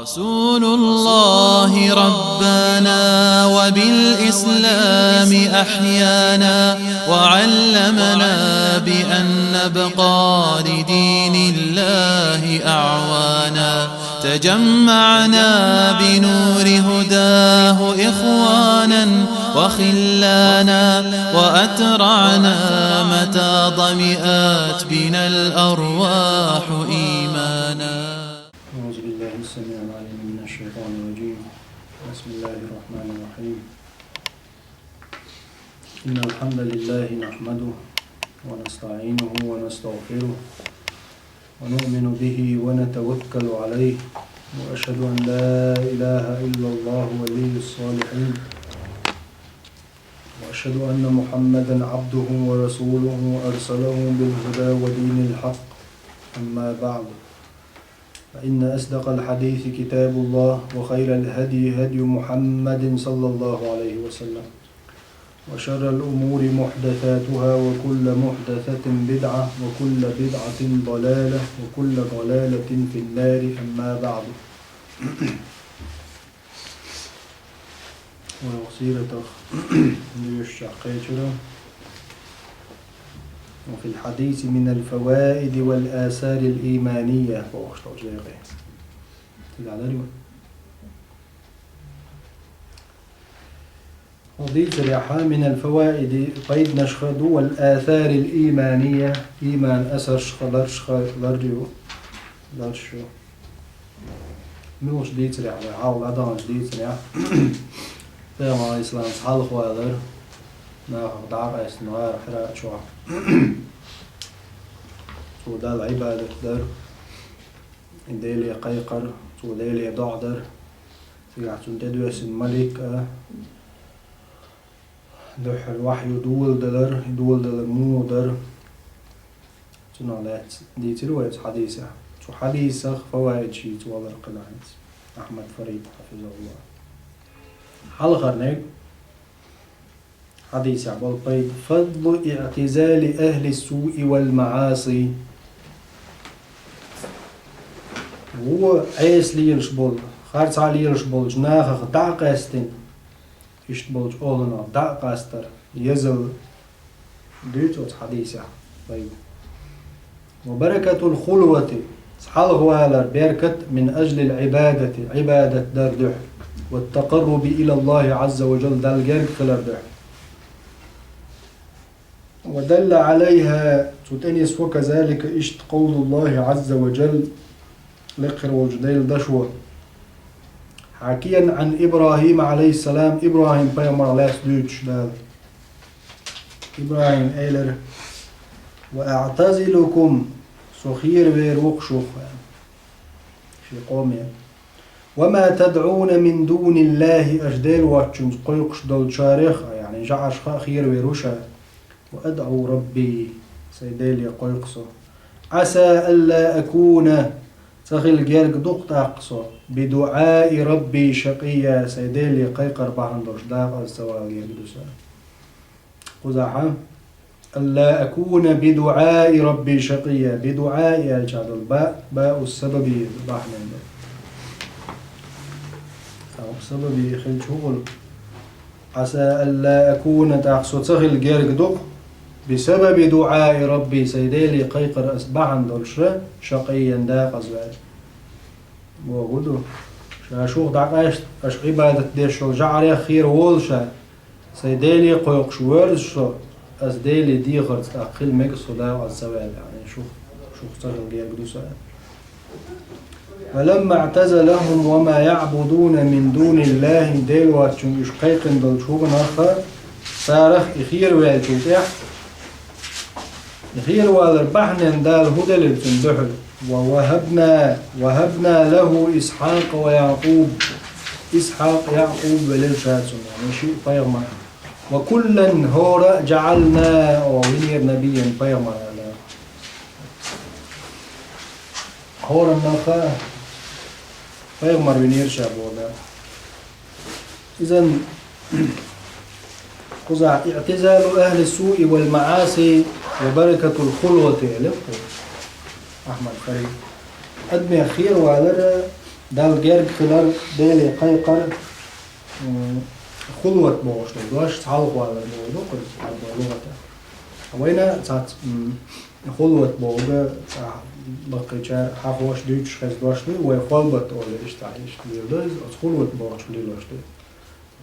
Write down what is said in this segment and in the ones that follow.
رسول الله ربنا وبالإسلام أحيانا وعلمنا بأن نبقى لدين الله أعوانا تجمعنا بنور هداه إخوانا وخلانا وأترعنا متى ضمئات بنا الأرواح إيمانا. أعوذ بالله السميع العليم من الشيطان الرجيم. بسم الله الرحمن الرحيم. إن الحمد لله نحمده ونستعينه ونستغفره ونؤمن به ونتوكل عليه وأشهد أن لا إله إلا الله ولي الصالحين وأشهد أن محمدا عبده ورسوله أرسله بالهدى ودين الحق. أما بعد، فإن أصدق الحديث كتاب الله وخير الهدي هدي محمد صلى الله عليه وسلم وشر الأمور محدثاتها وكل محدثة بدعة وكل بدعة ضلالة وكل ضلالة في النار. أما بعد، وصيرة وفي الحديث من الفوائد والآثار الإيمانية وضيت ريحا من الفوائد قيد نشخد والآثار الإيمانية إيمان أثر لرجو مش ديت ريحا عاول أدان ديت ريحا فيما الإسلام صحال خوالر ناخذ دعاء استنوار حراء شوع وده العبادة در ديلي قيقر وديلي ضعدر سيعتون تدوس الملك دوح الوحي دول دلر مو در تنالات دي تلويت حديثة شو حديثة فوائد شيء والله قناعت أحمد فريد حفظه الله. حلقة نيك حديث عبال قيد فضل اعتزال أهل السوء والمعاصي. هو عيس ليلش بول خارج عليلش بول جناخ دعقاستين يشتبولج أولنا دعقاستر يزل ديتوت حديثة طيب. وبركة الخلوة صحال غوالر بركة من أجل العبادة عبادة دردح والتقرب إلى الله عز وجل دالجرد كلردح. ودل عليها تتنيس وكذلك اشت قول الله عز وجل لقر وجديل دشوة حكيا عن إبراهيم عليه السلام. إبراهيم بيامر لاس دوتش دال إبراهيم إيلر وأعتزلكم سخير بيروقشوخ في قومي وما تدعون من دون الله أجدال واتشنز قيقش دول شارخ يعني جعش خير بيروشا وأدعو ربي سيدالي قيقصو عسى ألا أكون تغيل جيرك دقت أقصو بدعاء ربي شقيا سيدالي قيقر بحندوش داق السوال يقدسا قزاحا ألا أكون بدعاء ربي شقيا بدعاء الجاد الباء باء السبب بحنين أو السبب خل شغل عسى ألا أكون تأقصو تغيل جيرك دق بسبب دعاء ربي سيدالي قيقر أسبحن دولشرة شقيا داق أزبال وغدو شاشوخ داق أش عبادة ديشو جعري خير وولشا سيدالي قيق شوارشو أسدالي ديخر تأقل مكسو داق أزبال يعني شوخ تغل جيرك دوسا. فلما اعتزلهم وما يعبدون من دون الله ديلواتشون يشقيقن دولشوغن آخر سارخ إخير والتوتيح غير والربحنا دال هدى للتندحل ووهبنا له إسحاق ويعقوب إسحاق يعقوب وللشاتون يعني شيء طيغمر وكلا هورا جعلنا وغير نبيا طيغمر هورا النخاء طيغمر بنير شابونا. إذن قزع اعتزال أهل السوء والمعاصي وبركة الخلوة أحمد خير أدمي خير وعلى دال جرب خلال ديلي قيقر خلوة بوش دوش تعلق ولا بودو قلت على لغته وين تات خلوة بوجا بقي جار حافوش دوش خز دوش لي وخلبت ولا إيش تعيش ليردز خلوة بوش ليلوش لي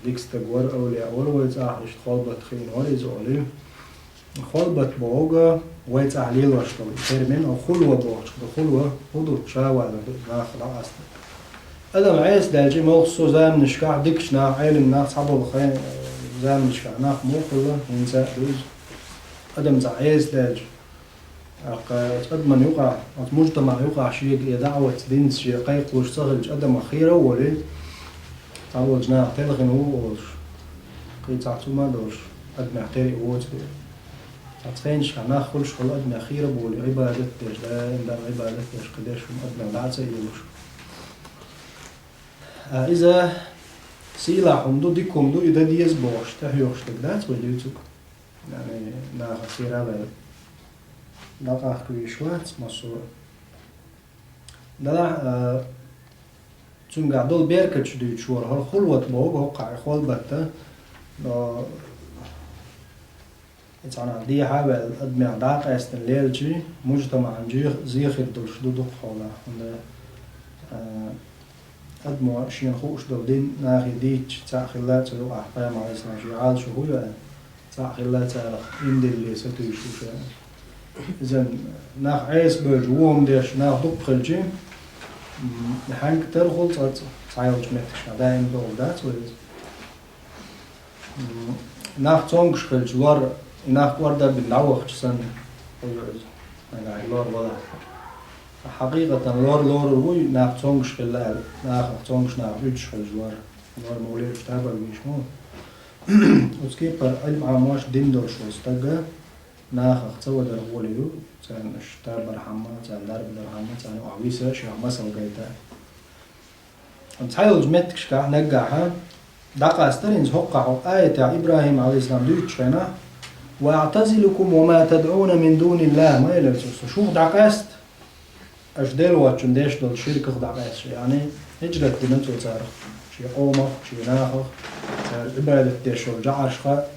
ديكس تجور أولي أول ويز أحش خلبت خين وريز أولي خلبت بوجا ويز أحليل وش لي ترمين أو خلوة بوش خلوة هدو شاوى داخل أصلا أدم عيس دالجي موخصو زام نشكع ديكش ناخ عيلم ناخ صحبو بخين زام نشكع ناخ موخلة ينسى دوز أدم عيس دالجي أدم يقع مجتمع يقع شيء دعوة دين شيء قيق وش صغلج أدم أخيرا ولي تعوج ناخ تلغن ووش قي تعطو ما دوش أدم اعتري ووش دي تعطينش ناخ كلش خل أدم أخيرا بولي عبادت ديش لا إندام عبادت ديش قديش أدم العسى يوش إذا سيلاحهم دو ديكم دو إذا ديز بوش تهيوش تقدات وليوتك يعني ناخ خير على دقاق كويشوات مصور دلا تون قاعدول بيركتش دو يتشور هل خلوة بوغ هقع إخوال بطة إتعنا دي حابة أدمي عداق أستن ليلجي مجتمع زيخر دول شدودو خولا أدمو شين خوش دول دين ناخي ديتش تاخلات لو أحبام على إسلام شعال شهوية تاخلات إندي اللي ستويشوش إذن ناخ عيس برجوهم ديش ناخ دقلجي نحن ترخل تعيلج متش دايم دول دات ولد ناخ تونغش خلج لور ناخ وردا بالعوخ جسن يعني لور ولا حقيقة لور روي ناخ تونغش خلال ناخ تونغش ناخ يدش خلج لور موليش تابر ميشمو وسكي بر علم عماش دين دور شو استقى ناخ تسوى در وليدو تان اشتار برحمة تان دارب درحمة تان وعويسة شو مسل قيتا تحيل جمتكش كاح نقاحا دقا استرينز هقعوا آية إبراهيم عليه السلام دوتشينا واعتزلكم وما تدعون من دون الله ما يلبسوا شوف دقاست أجدل واتشن ديش دول شركة دقاست يعني هجرة دينتو تارخ شي قومة شي ناخخ عبادة ديش والجعر شخاء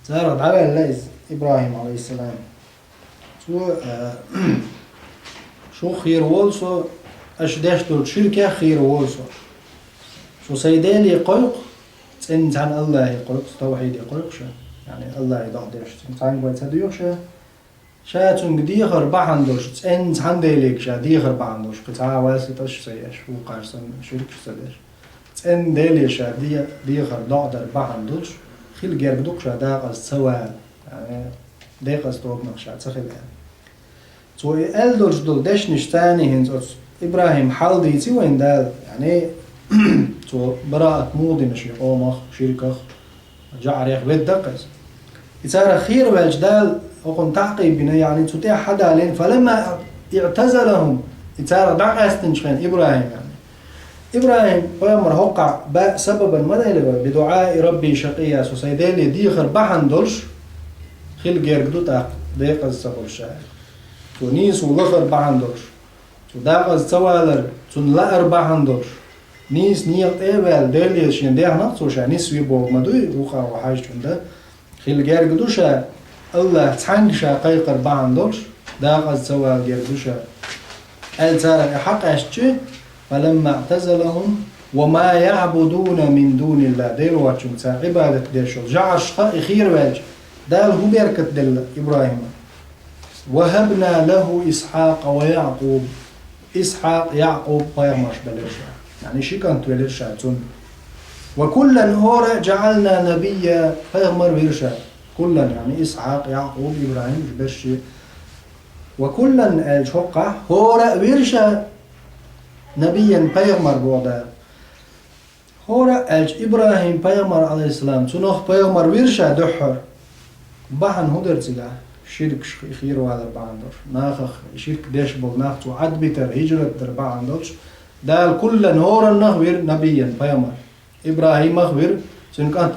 تارخ على الليز إبراهيم عليه السلام شو خير والسو أشداش دول شركة خير والسو شو سيدين يقلق تنت عن الله يقلق توحيد يقلق شو يعني الله يضعدش تنت عن قوي تديوش شاتون ديخر بعندوش تنت عن ديلك شا ديخر بعندوش قطعة واسطة سياش وقارسن شرك سداش تن ديليش ديخر ضعدر بعندوش خيل جربدوك شا داقز سوال يعني داقز توب نقشا تخيل تو ألدوش دول داش نشتاني هنز إبراهيم حال ديتي وين دال يعني تو براءة مودي مش قومخ شركخ جعريخ بدقس يصير خير والجدال وقن تعقيب بنا يعني تطيع حدا لين فلما اعتزلهم يصير دقستن شخين إبراهيم يعني إبراهيم بأمر هقع سببا مدى بدعاء ربي شقيا سيدالي ديخر بحن دولش خيل جيرقدو تاق ديقز سبب شاعر تو نيس ولخر بحن دولش تو داقز سوالر تون لأر بحن دولش نيس نيق إيبال ديلي شين ديح نقصوش نيس ويبوغ مدوي وقع وحاج جنده خيل جيرقدوشا الله تحنقشا قيقر بحن دولش داقز سوال جيرقدوشا التارك حق أشتي فلما اعتزلهم وما يعبدون من دون الله ديلو واتشم تسا عبادة ديشو جعش خير واج دال هو بيركت دل إبراهيم وهبنا له إسحاق ويعقوب إسحاق يعقوب بيغمش بلرشا يعني شي كانت بلرشا وكلا هورا جعلنا نبيا بيغمر بلرشا كلا يعني إسحاق يعقوب إبراهيم جبرشي وكلا الشقة هورا بلرشا نبيا بيغمر بوضع هورا إبراهيم بيغمر عليه السلام تنوخ بيغمر بلرشا دحر بحن هدر تلاه شرك خير وهذا بعندر ناخخ شرك ديش بول ناخ تو عد بيتر هجرة در بعندرش دال كل نور النخبر نبيا بيامر إبراهيم أخبر سن كانت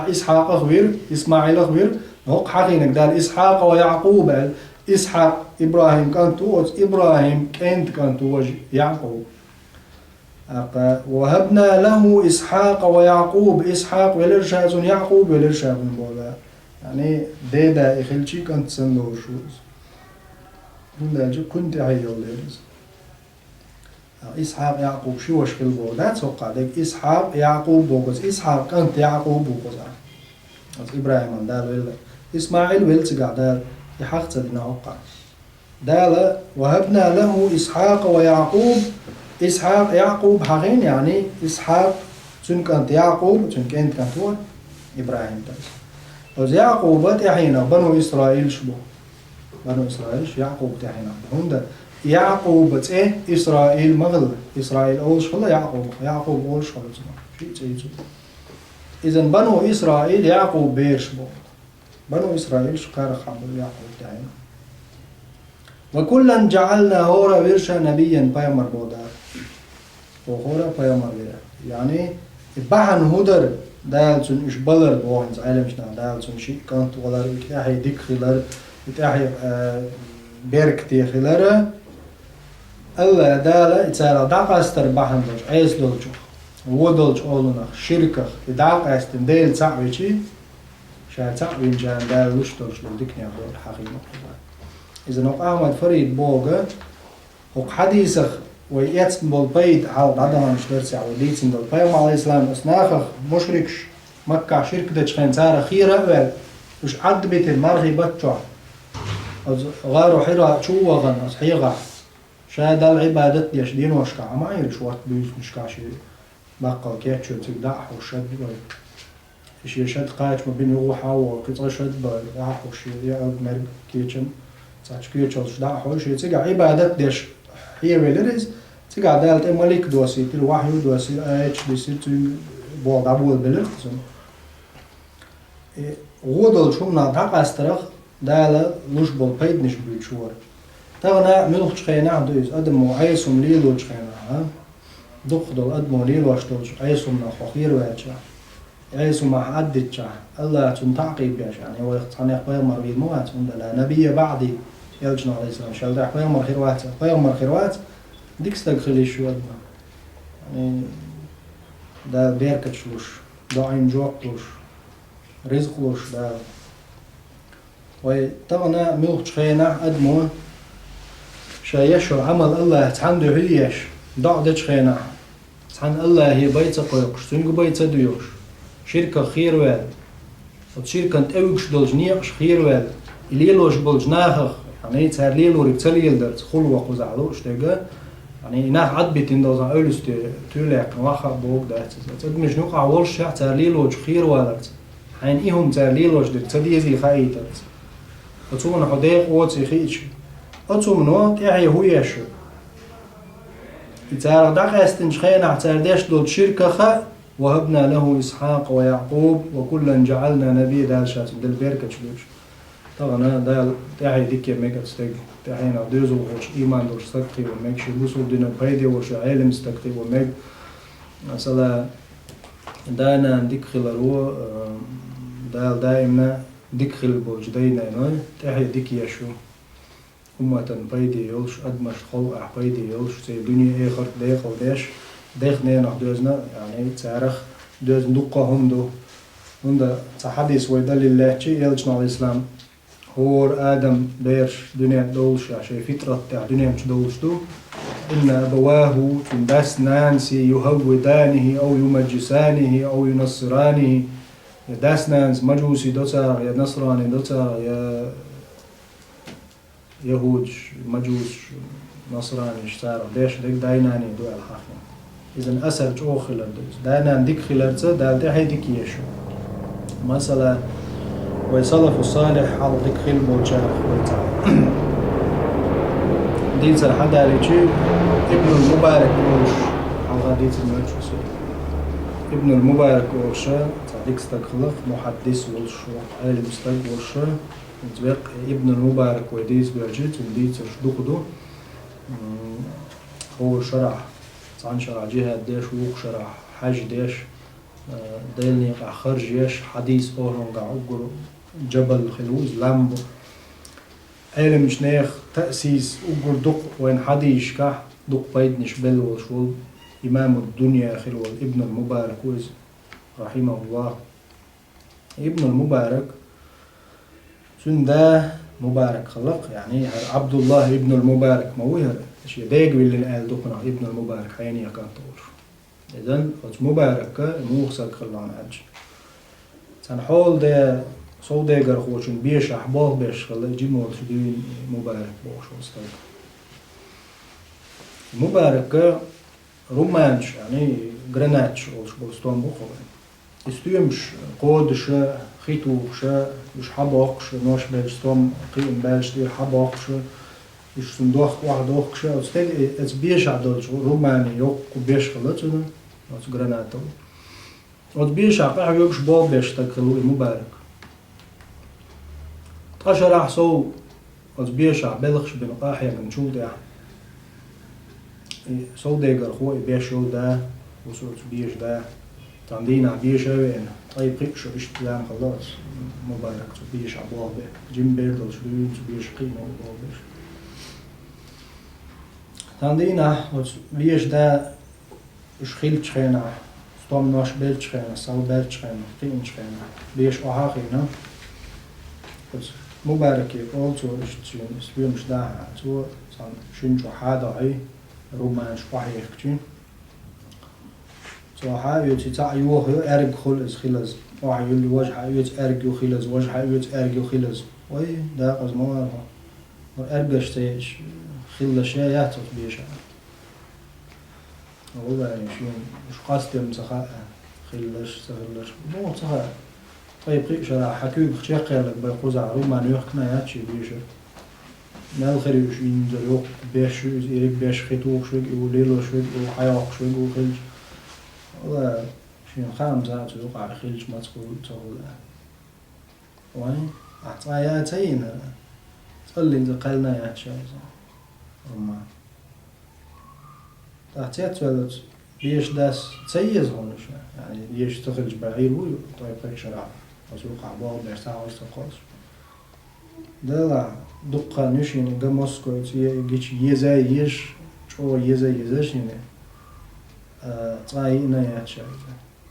إسحاق أخبر إسماعيل أخبر هق حقينك دال إسحاق ويعقوب إسحاق إبراهيم كانت توج إبراهيم كانت توج يعقوب وهبنا له إسحاق ويعقوب. إسحاق ولرشازون يعقوب ولرشازون بولا يعني ديدا إخلشي كنت سندور شوز هندا جو كنت عيو ليرز إسحاق يعقوب شو وش خلبو لا توقع ديك إسحاق يعقوب بوكس إسحاق كنت يعقوب بوكس إبراهيم من دال ولا إسماعيل ولتقع دال يحق تدنا وقع دال وهبنا له إسحاق ويعقوب. إسحاق يعقوب حقين يعني إسحاق تون كانت يعقوب تون كانت هو إبراهيم تاس يعقوب تحينا بنو إسرائيل شبه بنو إسرائيل يعقوب تحينا هندا يعقوب إيه إسرائيل مغل إسرائيل أول شغلة يعقوب أول شغلة شيء تيجي إذن بنو إسرائيل يعقوب بيرشبه بنو إسرائيل شكار خبر يعقوب تحينا وكلا جعلنا هورا ورشا نبيا بايمر بودار وهورا بايمر يعني بحن هدر دالتون إش بلر بوهنز علمشنا دالتون شيء كانت ولر إتاحي ديك خلر إتاحي بيركتي خلر ألا دالا إتسالا داقاستر بحن دولش عيس دولشو ودولش أولونخ شركة داقاستن ديل تعويشي شا تعوين جان دال وش دولش ديكني أقول حقيقة إذا نوق أحمد فريد بوغا وق حديثخ ويأتسن بالبيت على عدم مشترسع وديتسن بالبيت مع الإسلام أسناخخ مشركش مكة شركة دجخين سارة خيرة أول وش عد بيت المرغي بتشوع غارو حيرا شوغن أصحيغا شاد العبادة يشدين وشكا ما يرش وقت بيوس مشكا شي بقى كيتشو تقدح وشد شي شد قايش ما بين يوحا وقطع شد بقاح وشي يأب مرق كيتشن تشكيل شلش دا حوش يتجا عبادة ديش هي ولرز تجا دالت ملك دوسي تل وحي دوسي اتش بيصير بول دابول بلرخصن غودل شومنا داقاسترخ دال لوش بول بيد نش بيشور تغنا ملخ خينا دوز ادمو عيسوم ليلو خينا ها دخدل ادمو ليلو اشتوش عيسوم خير واتشا عيسوم حددتشا الله تنتعقيب ياش يعني هو يقطعني قيمر بالموات لا نبي بعدي يلجنا عليه السلام شال ده قيمر خيروات قيمر خيروات ديك استغخلي شو ادنا يعني ده بيركتشلوش ده عين جوقلوش رزقلوش ده وطبعا ملخ خينا ادمو شايشو عمل الله تعنده هيش ضعدش خينا تعن الله هي بيت قيقش تنجو بيت دويوش شركة خير وال وشركة تأويكش دولج نيقش خير وال إليلوش بولج ناخخ يعني تهر ليلو ريبتليل درت خلوة قزعلوش تيجا يعني ناخ عدبتين دوزا أولوس توليق واخا بوك دارت تدمج نوقع ولش تهر ليلوش خير والرت حين إيهم تهر ليلوش درت تديزي خايترت وتومن حديق ووتي خيتش وتومن وات يحي هو يشو يتعرض داقاستنش خينا تهرديش دول شركة خا وهبنا له إسحاق ويعقوب وكلا جعلنا نبي دال شات دل بيركة شلوش طبعا دال تاعي ديك ميكا تستيق تاعينا دوزو وش إيمان دوش استقطي وميك شلوسو دينا بيدي وش علم استقطي وميك مثلا دانا ديك خلالو دال دائما ديك خل بوج دينا نوي تاعي ديك يشو أمة بيدي يولش أدمش خلق بيدي يولش زي دنيا آخر ديخ وديش ديخ نينا دوزنا يعني تعرخ دوز ندقة هندو هندا تحديث ويدل الله شيء يلجنا على الإسلام هور آدم بيرش دنيا دولش عشان فطرة تاع دنيا مش دولش دو إن أبواه تندس نانسي يهودانه أو يمجسانه أو ينصرانه داس نانس مجوسي دوتا يا نصراني دوتا يا يهود مجوس نصراني اشتارا ديش ديك دايناني دو الحاكم إذن أسر جو خلال دوز داينان ديك خلال تسا دال دي هاي ديك يشو مثلا ويصلف الصالح على ديك خل بوجاق ويتعال ديت الحدا ريجي ابن المبارك وش على ديت المجوس ابن المبارك وش تعديك استقلق محدث وش عالم استقلق وش نتبق ابن المبارك وديس بيرجيت وديت شدوقدو هو شرح عن شرح جهاد ديش ووق شرح حج ديش ديلني قع خرج يش حديث أورون قع أقر جبل خلوز لامبو علم شنيخ تأسيس أقر دق وين حديش كح دق بيد نشبل وشول إمام الدنيا خلو ابن المبارك وز رحمه الله. ابن المبارك سندا مبارك خلق يعني عبد الله ابن المبارك موير شيء دايق باللي قال دقنا ابن المبارك حيني كان طور. إذن مبارك موخسك خلان أج. سنحول ده صو دايقر خوشن بيش أحبال بيش خلا جمول شدين مبارك بوش وستايق. مبارك رومانش يعني جراناتش أولش بوستون بخوين. استيمش قودش خيتوش مش حباقش نوش بلستوم قيم بلش دير حباقش مش صندوق واحد وقش استيل از بيش عدلش روماني يوق بيش خلتنا از جراناتو از بيش عقاح يوكش بال بيش تكلو مبارك تقشر أحسو از بيش عبلخش بنقاح يمن شو ده سو ديگر خوي بيشو ده وصوت بيش ده تندينا بيش وين طيب قيشو اشتلام خلاص مبارك بيش عبوه به جيم بيردل شوين بيش قيمة عبوه بيش تندينا بيش ده اش خيل تشخينا ستوم نوش بيل تشخينا سو بيل تشخينا قيم تشخينا بيش اوهاقينا مبارك also اشتشين اسبيوم شداها تو سان شنشو حادا عي رومان شوحي يخجين سو حاوي تتاع يوه ارق خلز خلز واحد يقول لي وجه يوت ارق وخلز وجه يوت ارق وخلز وي دا قزموها ارقش تيش خلز شيء بيش هو يعني شو مش قاصدم سخاء خلش سخلش مو سخاء طيب قيش حكي بخشيق لك بيقوزع رومان يحكنا ياتشي بيش نال خريج ينزل يوق بيش يريك بيش خيتوق شوي وليلو شوي وحياق شوي وخلج والله شين خام زات يوقع خلج ما تقول تقول وين أعطايا تين تقول لي قلنا يا شيء وما تعطيت ولد بيش داس تسيز هون شو يعني بيش تخرج بعير وي طيب قيش راح وسوق عباد بيش تعوز تقاس ده لا دقة نشين جماسكو يجيش يزايش شو يزايش يعني تاي نيات شيء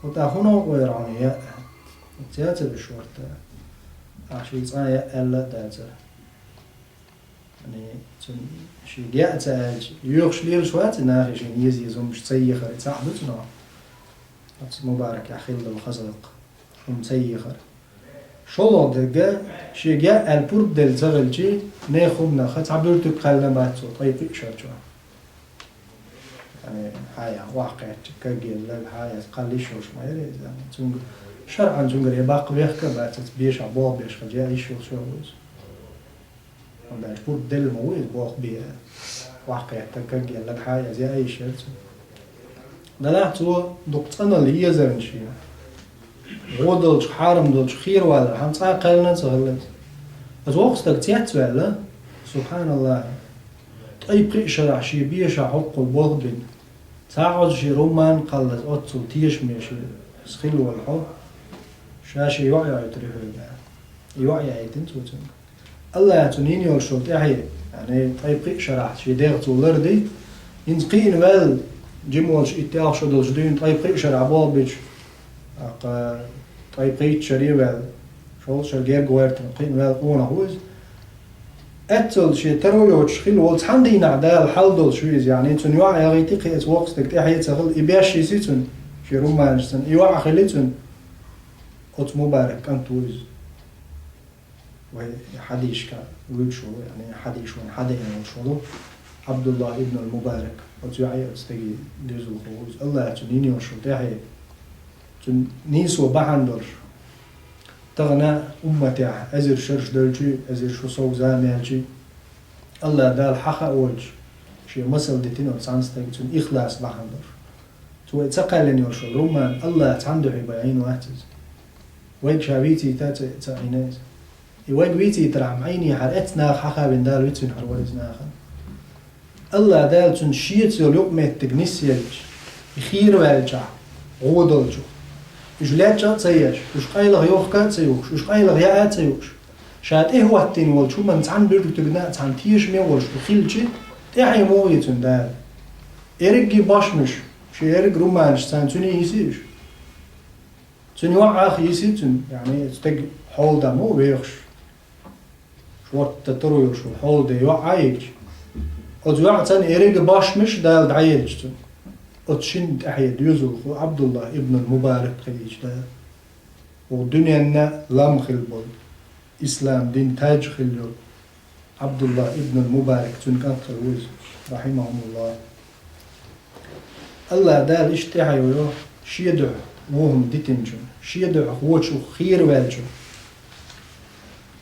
وتأخونه ويراني تياتر بشورت عشان تاي ألا تاتر يعني شيء جاء تاج يوخش ليل شوات ناخش يعني يزيزو مش تسيخر تاحدثنا مبارك يا خيل الخزق ومسيخر شلون دقة شيء جاء البرد دل زغلجي ناخذنا خد عبرت بكلمات طيب شو يعني هاي واقع كجيل لا هاي قال شو ما يريد يعني تونج شرعا تونج يباق بيحكي بعد بيش عبوا بيش خجاء شو وز ولا البرد دل مويز باق بيه واقع كجيل لا هاي زي أي شيء ده تو دكتورنا اللي هي زرنشي غودلش حارمدلش خير ولا هنصا قلنا تغلط أتوقع تيات ولا سبحان الله طيب قيش رعشي بيش حق البغض تعود شي رومان قلت أتصل تيش ماشي سخيل والحب شاشي يوعي يتريه يوعي يتنت وتن الله يتنين يرشلت يعني طيب قيش رعشي ديغت ولردي ينسقين وال جمولش اتاق شدلش دين طيب قيش رعبال بيش طيب قيت شريوة شو شرجير جوارت قين ولا قونا هوز أتل شيء ترويوش خيل والتحندي نعدال حلدل شويز يعني تون يوعى غيتي قيت وقت تكتي حياة سخل إبياش يسيتون شي رومان جسن يوعى خليتون قط مبارك أنت وز وهي حديش كا ويشو يعني حديش وين حدا يعني شو عبد الله ابن المبارك قط يوعى استجي ديزو الخوز الله تونيني وشو تحية تون نيسو بحندر تغنى أمتي أزر شرش دلجي أزر شو صو زاميلجي الله دال حقا أولج شي مسل ديتين وتسانستك تون إخلاص بحندر تو تقالن يرشل رومان الله تعنده بعين واحتز ويك شابيتي تاعيناز ويك بيتي ترعم عيني حرقتنا حقا بين دال ويتون حرويزنا الله دال تون شيت يلقمة تجنسيلج خير والجع غودلجو جلاتشا تسيش وش قايله يوخكا تسيوش وش قايله يا تسيوش شاد إيه وقتين والشو من تعن بيرد تجنا تعن تيش مي والش بخيلشي تاعي مويتون دال إرجي باشمش شيرك رومانش سان توني يسيش توني وعاخ يسيتون يعني تستق حول ده مو بيخش شورت تتروي شو حول ده يوعايك أو يوعى تاني إيريك باش مش ده دعيلش تون أتشند أحيد يوزل عبد الله ابن المبارك خليج ده والدنيا لام خلبول إسلام دين تاج خليل عبد الله ابن المبارك تون كان خلوز رحمهم الله الله دال اشتحي ويو شيدع وهم ديتنجون شيدع خوش وخير والجون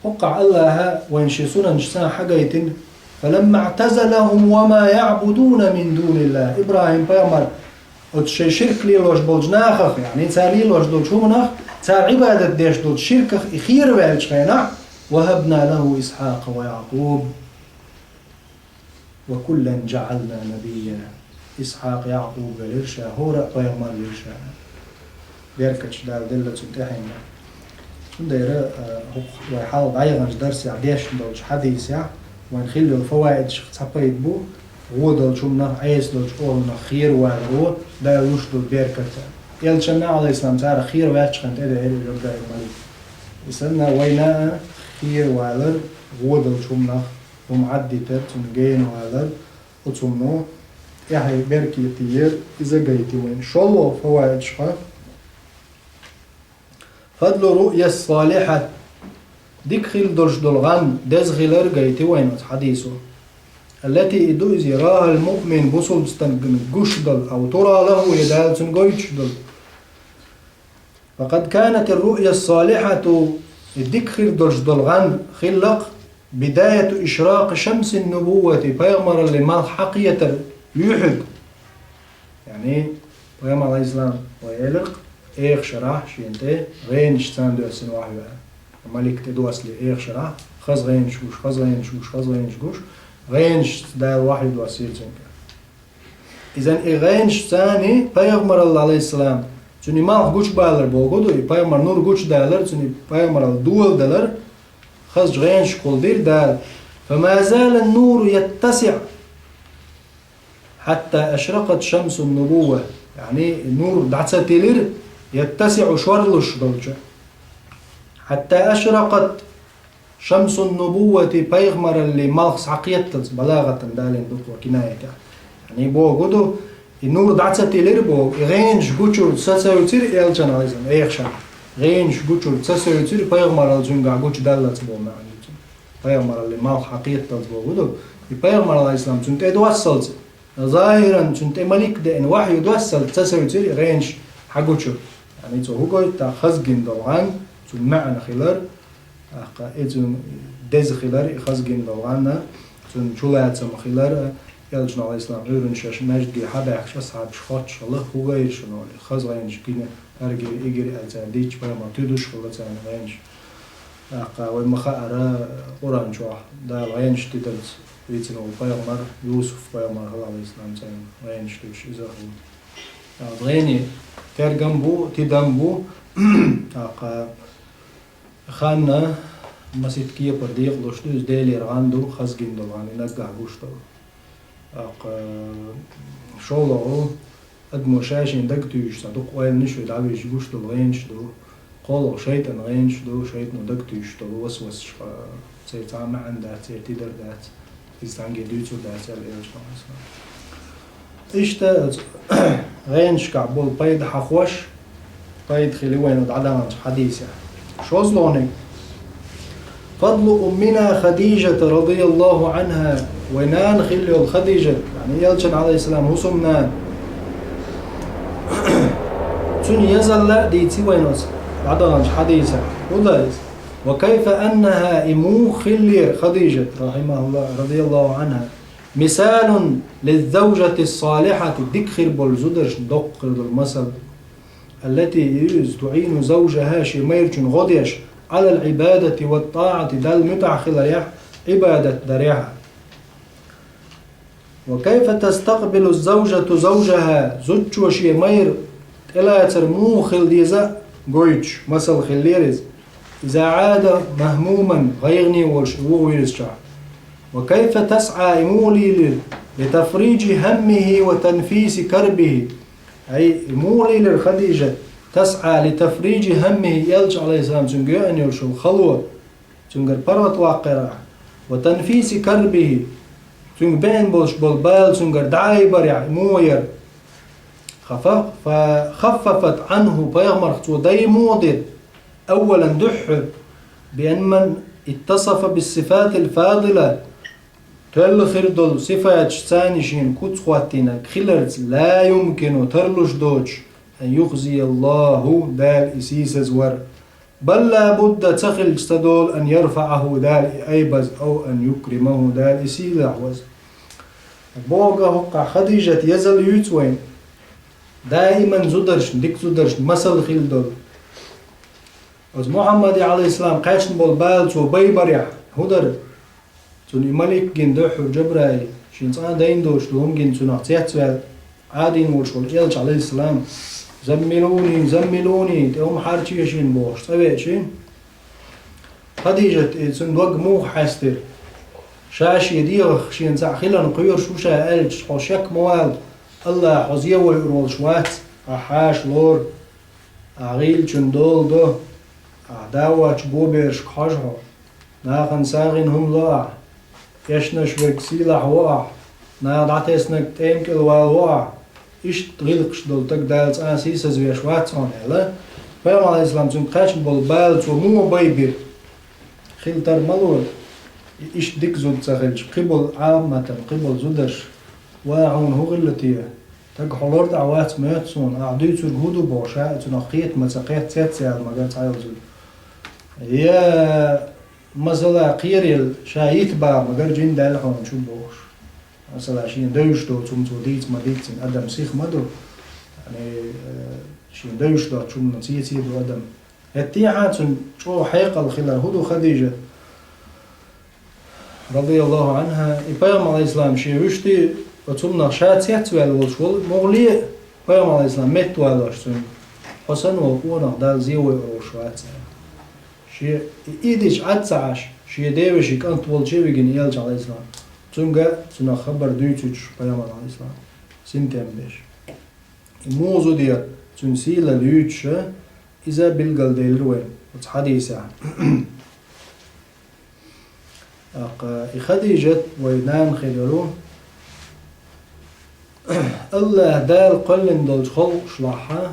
وقع الله وين شيسونا نجسان حقيتن فلما اعتزلهم وما يعبدون من دون الله إبراهيم بيامر وتشي شرك لي لوش بولجناخ يعني تالي لوش دول شو مناخ تال عبادة ديش دول شرك خير والج خينا وهبنا له إسحاق ويعقوب وكلا جعلنا نبيا إسحاق يعقوب والإرشا هورا بيامر الإرشا بيركتش دال دلة تنتحينا دايرة ويحاول ضايغنش درس عديش دولش حديث يا وين خلوا الفوائد شخصابيت بو هو دولش منه عيس دولش قولنا خير والرو دا يوش دول بيركت يلشنا على الإسلام تعالى خير واتش خانت إذا هيرو يرجع الملك يسألنا وينا خير والر هو دولش منه ومعدي ترتون جين والر وتمنو يحي بيركي تير إذا جايتي وين شلو فوائد شخص فضل رؤيا الصالحة ديكخل درش دلغان دزغلر جايتي وين حديثه التي إدو يراها المؤمن بصل بستنجوش دل أو ترى له يدال تنجوش دل فقد كانت الرؤيا الصالحة ديكخل درش دلغان خلق بداية إشراق شمس النبوة بيغمر لما حقية يحق يعني بيغمر عليه السلام ويلق إيخ شرح شينتي غين شتان دو أسن واحد ملك تدو أسلي إيخ شرح خز غين شوش خز غين شوش خز غين شوش غين شتان واحد دو أسير تنك إذن غين شتاني بيغمر الله عليه السلام توني مالك قوش بالر بوغدو بيغمر نور قوش دالر توني بيغمر الدول دالر خز غين شكول دير دال فما زال النور يتسع حتى أشرقت شمس النبوة يعني النور دعتساتيلر يتسع شورلش دولجة حتى أشرقت شمس النبوة بيغمر اللي مالخص عقيدتلز بلاغة دالين دكتور كناية يعني بو قدو النور دعتساتيلر بو غينش قوشور تساسيوتير إلجان عليزم إيخشان غينش قوشور تساسيوتير بيغمر الجنقع قوش دالت بو معني بيغمر اللي مالخ عقيدتلز بو قدو بيغمر على الإسلام تنت إدوصلت ظاهرا تنت ملك ده إن وحي يدوصل تساسيوتير غينش حقوشور يعني تو هو تا خزجين دوغان تو معنى خلال إذن دز خلال خزجين دوغانا تون شلات سم خلال يلجنا على الإسلام غيرن شاش مجد حدا يخشى صعب شخص الله هو غير شنو خزجين شكينا أرجع إجري أزان ديش بقى ما تدوش خلال زان غينش ومخاء قرآن شو ده غينش تدرس بيتنا وبيغمر يوسف بيغمر على الإسلام زان غينش تدوش إذا هو غيني ترجمبو تدمبو خاننا مسجد كيه برديق لوشتوز ديلي راندو خزجين دوغاني نقع غوشتو شولو ادمو شاشين دكتوش صدق وين نشو دعويش غوشتو غينش دو قولو شيطان غينش دو شيطان دكتوش دو وسوس سيتع معن دات سيتدر دات يستانجي دوتو دات الإيش إشتا غينش كعبول بيد حخوش بيد خلوين ودعدان حديث شو زلوني فضل أمنا خديجة رضي الله عنها وينان خلو الخديجة يعني يلجن عليه السلام هسمنان تون يزل لا ديتي وينوس بعدان حديثة وكيف أنها إمو خلي خديجة رحمه الله رضي الله عنها مثال للزوجة الصالحة دكخر بالزدرش دقر المثل التي تعين زوجها شميرج غديش على العبادة والطاعة دل متعخل ريح عبادة دريحة وكيف تستقبل الزوجة زوجها زوج وشمير إلى ترمو خلديزة قويتش مثل خليرز إذا عاد مهموما غيرني وويرزشع وكيف تسعى إمولي لتفريج همه وتنفيس كربه أي مولي للخديجة تسعى لتفريج همه يلج عليه السلام تنقى أن يرشو الخلوة تنقى برط واقرة وتنفيس كربه تنقى بين بولش بالبال تنقى دعاي بريع موير فخففت عنه بيغمر دي مودر أولا دحر بأن من اتصف بالصفات الفاضلة تلخر دول صفات ثانيشين كتخواتنا خلرت لا يمكن ترلش دوج أن يخزي الله دال إسيس زور بل لا بد تخل تدول أن يرفعه دال أيبز أو أن يكرمه دال إسيس أحوز بوغا هقع خديجة يزل يتوين دائما زدرش ديك زدرش مسل خيل دول از محمد عليه السلام قاشن بول بال تو بيبريع هدر تون ملك جن دحر جبراي شين صان دين دوش دوم جن تون تيتسوال عادين ورشول إلش عليه السلام زملوني تقوم حارتي شين بوش طبيعي شين خديجة تون دوغ مو حاستر شاش يديغ شين ساخيلا نقير شوشا ألش حوشك موال الله حزيه ويرول شوات أحاش لور أغيل چندول دو أعداوة چبوبيرش خجها ناقن ساغن هم لا يشنش وكسيلا حواح نادعتسنك تيمك الوالواح إيش تغيلقش دول تقدالت آسيسة زوية شوات صان هلا فيما عليه السلام تنقاش بالبال ومو بيبير خيل تر ملول إيش ديك زود تغيلش قبل عامة قبل زودش واعون هو غلتيه تق حلور دعوات ميتسون أعديت الهدو بوشاء تنقيت مساقيت تاتسيال مقات عايزون يا مثلا قيريل شايت با مقر جين دالحون شو بوش مثلا شين دوش دو تمتو ديت مديت أدم سيخ مدو يعني شين دوش دو تشوم نسيتي دو أدم هتيحات شو حيق الخلال هدو خديجة رضي الله عنها إبايم عليه السلام شي وشتي وتمنا شات يتوال والشول مغلي بيام عليه السلام متوال وشتون حسن وقونا دال زيوي وشوات شي إيديش عدسعش شي ديوشي كانت والشي بيجن يلج عليه السلام تنقى خبر دوتش بيام عليه السلام سنتين بيش موزو ديال تنسيل اليوتش إذا بالقل ديل روين وتحديثة خديجة وينان خيرون الله دال قلن دول خلق شلحة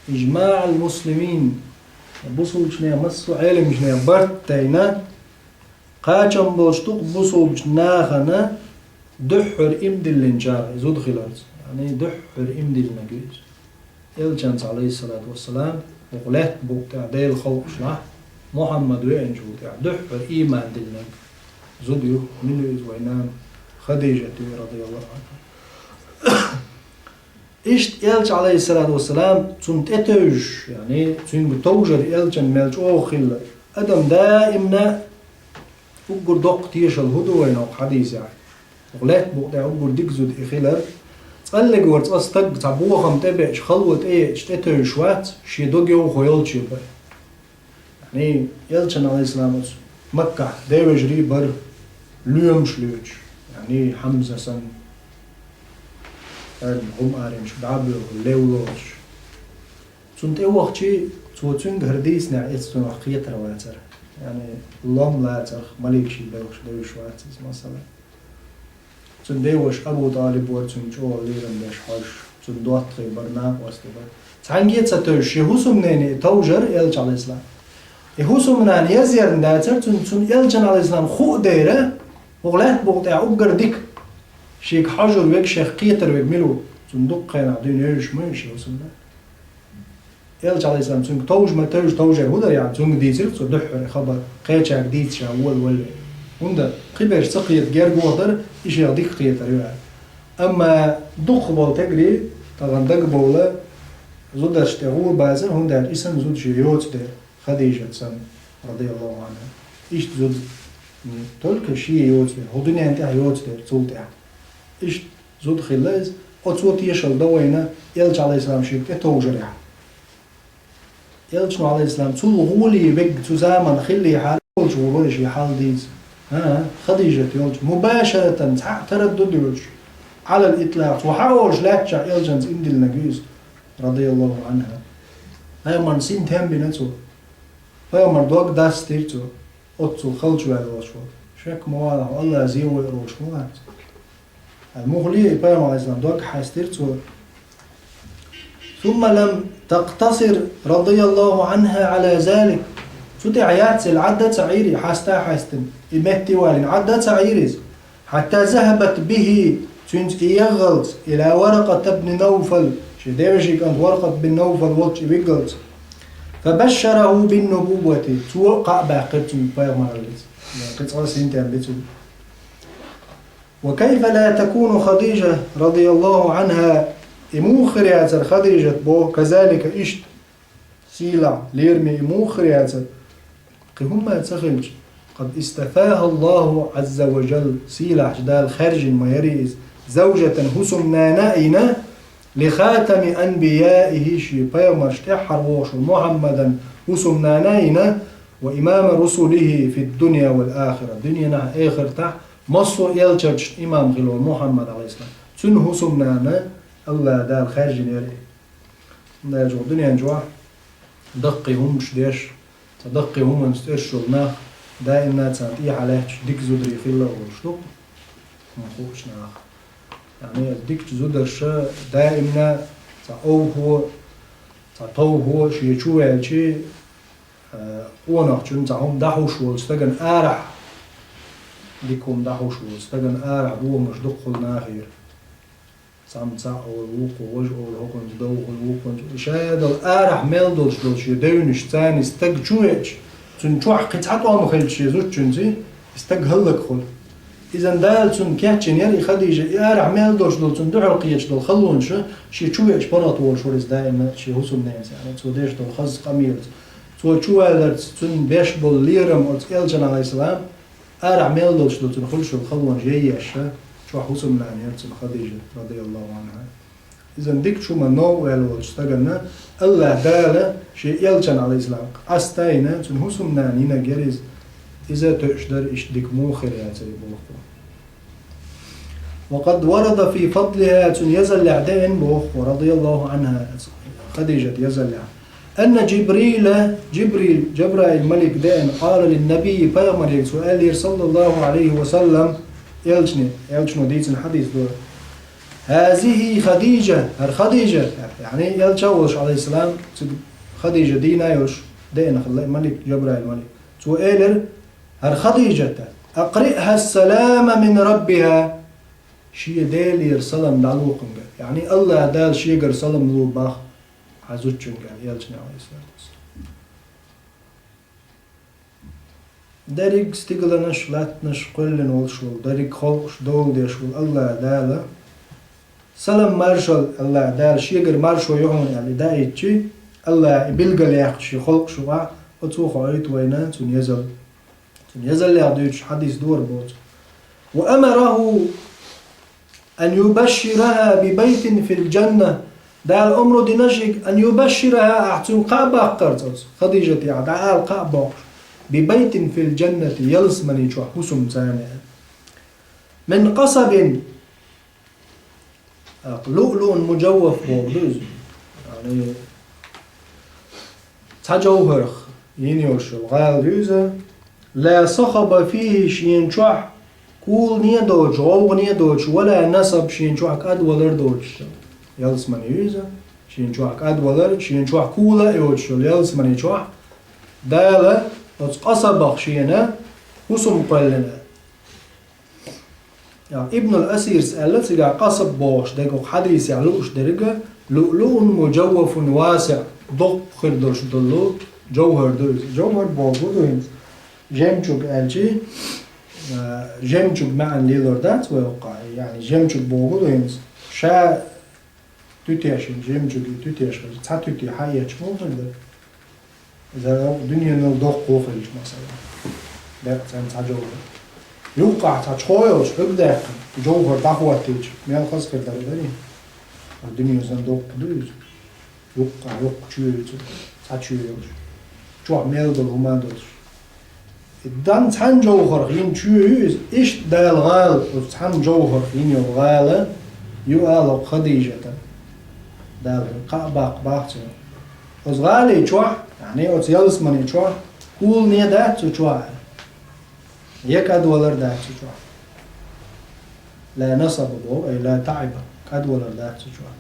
إجماع المسلمين بوصل شنيا مسو علم شنيا برتينا قاچم بوشتوق بوصل شناخنا دحر إمدل لنجار زود خلالت يعني دحر إمدل نجيز إلجانس عليه الصلاة والسلام وقلت بوقتع ديل خلق شلح محمد وينجو دحر إيمان دلنك زوديو منو إزوينان خديجة رضي الله عنها إيش إلج عليه الصلاة والسلام تنت أتوش يعني تنت بتوجر إلجن ملج أوخل أدم دائما أقول دق تيش الهدو وين حديث يعني وغلات بقطع أقول ديك زود إخلال تقلق ورد أستق تعبوخم تبعش خلوة إيش تتوش وات شي دوغي وخيال شي بي يعني إلجن عليه السلام مكة داوج ريبر ليوم شلوج يعني حمزة سن هم آرنش بعبلو ليولوش تنت وقتي توتن هرديس نعيس تنقية رواتر يعني لام لا تر ملك شي دوش واتز مثلا تن دوش أبو طالب ورتن جو ليرن داش حاش تن دوت برنامج واستبر تعنجيت ستوش يهوسم نيني توجر إلج على الإسلام يهوسم نان يزير ناتر تن إلجن على الإسلام خو ديره وغلات بقطع أبقر ديك شيك حجر ويك شيخ قيتر ويك ملو صندوق قينا عدين يوش منشي وصلنا إلج عليه السلام تنك توج ما توج هودا يعني تنك ديزر تصدحر خبر قيتشاك ديت شا ولا هوندا قبر سقيت جير قوتر إيش يضيق قيتر يعني أما دخ بول تجري تغندق بولا زودش تغول بازن هوندا اسم زود شيوت ده خديجة سن رضي الله عنها إيش زود تلك شيء يوت ده هودني أنت يوت ده تولت إيش زود خلاص أتصوت يشل دوينا إلج عليه السلام شيك توجرها إلج عليه السلام تول غولي بق تزامن خلي حال وروش حال ديز ها خديجة يلج مباشرة تردد يلج على الإطلاق وحاول لاتشا إلجنز إندل نجيز رضي الله عنها هاي من سين تهم بنتو هاي من دوق داس تيرتو أتو خلجوا على وشوا شك موالا الله زيو يروش موات المغلي بيام على الإسلام دوق حاستيرتو ثم لم تقتصر رضي الله عنها على ذلك سوتي عيات العدة تعيري حاستا حاستن إمتي والين عدة تعيريز حتى ذهبت به تنت يغلط إلى ورقة ابن نوفل شديرجي كانت ورقة بن نوفل وقت بيغلط فبشره بالنبوة توقع باقرت من بيام على الإسلام وكيف لا تكون خديجة رضي الله عنها إموخريات خديجة بو كذلك إشت سيلع ليرمي إموخريات هم تخلج قد استفاها الله عز وجل سيلع جدال خارج ما يريز زوجة هسم نانائنا لخاتم أنبيائه شي بيامش تحروش محمدا هسم نانائنا وإمام رسله في الدنيا والآخرة دنيا آخر تح مصر يلجج إمام غلو محمد عليه السلام تن هسم نانا الله دال خارج يري لا يجو دنيا نجوا دقي هم شديش تدقي هم مستشلنا دائما تنتي عليه ديك زودري في الله وشلو ما خوش ناخ يعني ديك زودرش دائما تأوه تطوه شيء شو يعني وانا شون تعهم دحوش واستجن آرح ديكم دحوش واستجن آرح بو مش دخل ناخير سامسا أو الوق ووجه أو الهوكن دو الوقن شاهد الآرح ميلدولش دولش يدونش تاني استج شويش تنشوح قطعة وما خلش يزوج تنزي استج هلك خل إذا دال تن كاتشين يري خديجة آرح ميلدولش دول تندعو القيش دول خلونش شي شويش برات وول شوريس دائما شي هسم ناس يعني تو ديش دول خز قميل تو شو هذا تن بيش بول ليرم أو تقلجن عليه السلام آرح ميلدولش دول تنخلش الخلون جيش شو حسم لان يرسل خديجة رضي الله عنها إذا ديك شو ما نو ويلو اشتغلنا الله داله شيء يلجن على الإسلام أستينا تن حسم لان ينا جريز إذا تقدر إيش ديك موخر يا تريبوخو وقد ورد في فضلها تن يزل لعدين بوخو رضي الله عنها خديجة يزل أن جبرائيل ملك دائن قال للنبي بيغمر سؤال صلى الله عليه وسلم يلجنو ديتن حديث دور هذه خديجة خديجة يعني يلجوش عليه السلام خديجة دينا يوش دينا ملك جبرائيل ملك سؤال خديجة أقرئها السلام من ربها شي ديل يرسلم دعوكم يعني الله دال شي يرسلم له باخ عزوجن يلجن عليه السلام داريك ستيغلنش لاتنش قلن والشول داريك خلقش دول ديشول الله دالا سلام مارشال الله دال شيغر مارشو يهون يعني دايتشي الله بيلغل ياخشي خلق شوا وتوخ عيت وينان تنيزل يعديش حديث دور بوت وأمره أن يبشرها ببيت في الجنة دال أمر دينشيك أن يبشرها أحتم قابا قرطس خديجة يعدعال قابا ببيت في الجنة يلسمني شو حسم ثاني من قصب لؤلؤ مجوف بوغدوز يعني تجوهر ينيوش الغال دوزة لا صخب فيه شين شوح كول نيدوش غوغ نيدوش ولا نسب شين شوح كاد ولر دوش يلسمني يوزة شين شوح كاد ولر شين شوح كولا يوش يلسمني شوح دالا قصبخ شينا حسم قلنا يعني ابن الأسير سألت سيقع قصب بوش ديكو حديث يعلوش درجة لؤلؤ مجوف واسع ضق خردوش دلو جوهر دوز جوهر بوغو دوز جمجوك ألجي جمجوك معا ليلوردات ويوقع يعني جمجوك بوغو دوز شا تتياشن جمجوك تتياشن تا تتي حياتش موغل إذا الدنيا نلدق قوفلش مثلا ده تجوهر يوقع تشخويش حبداك جوهر دعواتيج ميال خاص كده داري الدنيا صندوق دوز يوقع تشويش تشويش شو ميال بالهما دوش الدان تحن جوهر ين تشويش إيش ده الغال وتحن جوهر ين الغالة يؤالق خديجة دال قابق باقتو أصغالي شوح يعني أتيالس مني شوح كول نية داتو شوح يك أدولر داتو شوح لا نصب بو أي لا تعب أدولر داتو شوح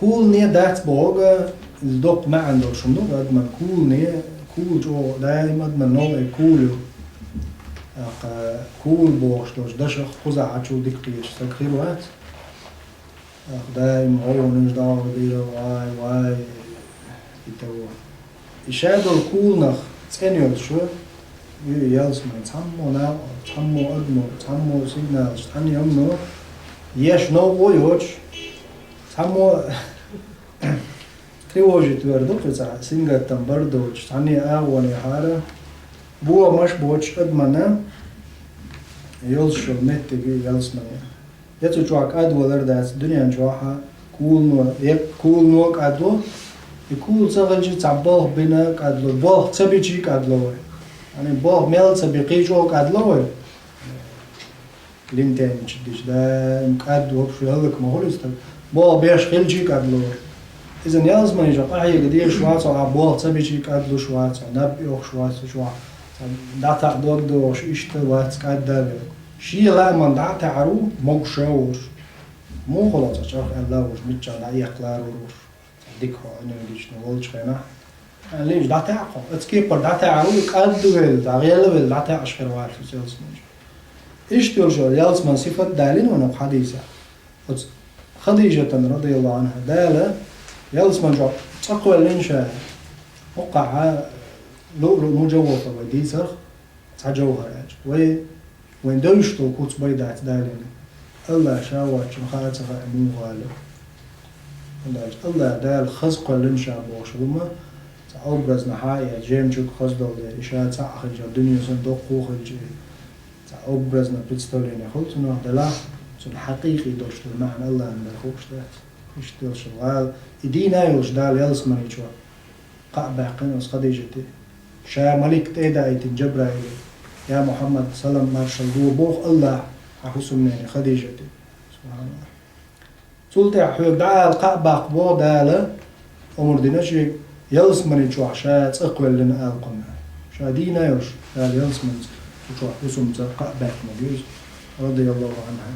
كول نية دات بوغ الدق ما عنده شنو قد ما كول نية كول جو دائما من نوع كولو كول بوغ شلوش دشخ خزع عشو دقيش تكخير وقت دائما هو نجدار ديرو واي يتو يشادو الكول نخ تسأنيو شو يالس ما تحمو ناو تحمو أدمو تحمو سيجنال تحني أمنو يش نو ويوش تحمو تيوجي توردو قصة سينجا تنبردو تحني أغواني حارة بوا مش بوش أدمنا يلشو متى بي يلسمني يتو جواك أدو لرداس الدنيا جواها كول نو يك كول نوك أدو يكول صغلجي تعبوه بينك أدلو بوه تبيجيك أدلو يعني بوه ميل تبيقيجوك أدلو لينتين تشديش دا مكادو بشو هلك مهولستك بوه بيش خلجيك أدلو إذن يلزمني جاك أحيي قدير شواتو بوه تبيجيك أدلو شواتو نبيوخ شواتو شواتو داتا دودو إشتا واتك أدلو شي لا من داتا عرو موك شاور مو خلاص أشوف ألاوش متشا لا يقلاروش ديك هو أنا ليش نقولش خينا ليش داتا عقو أتكيبر داتا عرو كأدو غير تغيير غير داتا أشخر واتو سيلس منج إيش تقول يالس من صفة دالين ونق حديثة خديجة رضي الله عنها دالة يالس من جو تقوى الإنشاء وقع لؤلؤ مجوفة وديسخ تجوهر وين دوشتو كوت بيدات دالين الله شاوات شمخاتها أمو غالب الله دال خزق الإنشاء بوشلما تعبرز نحايا جيمجوك خزدو دي إشاء تعخج الدنيا صندوق خوخج تعبرز نبتستولين يخلطنا دلا سن حقيقي دوشت المعنى الله أن الخوش دات إيش دوش الغال إدينا يوش دال يلس منيشوا قعبا قنص خديجتي شا ملك تيدا ايتن جبرائيل يا محمد سلام مارشال دو بوخ الله حسنني خديجتي سبحان الله سلطة حيوك دعا القعبا قبو دالة أمر ديناشي يلس منيشوا شا تقوى لنا آلقنا شا دينا يوش دال يلس منيشوا حسن قعبا مجيز رضي الله عنها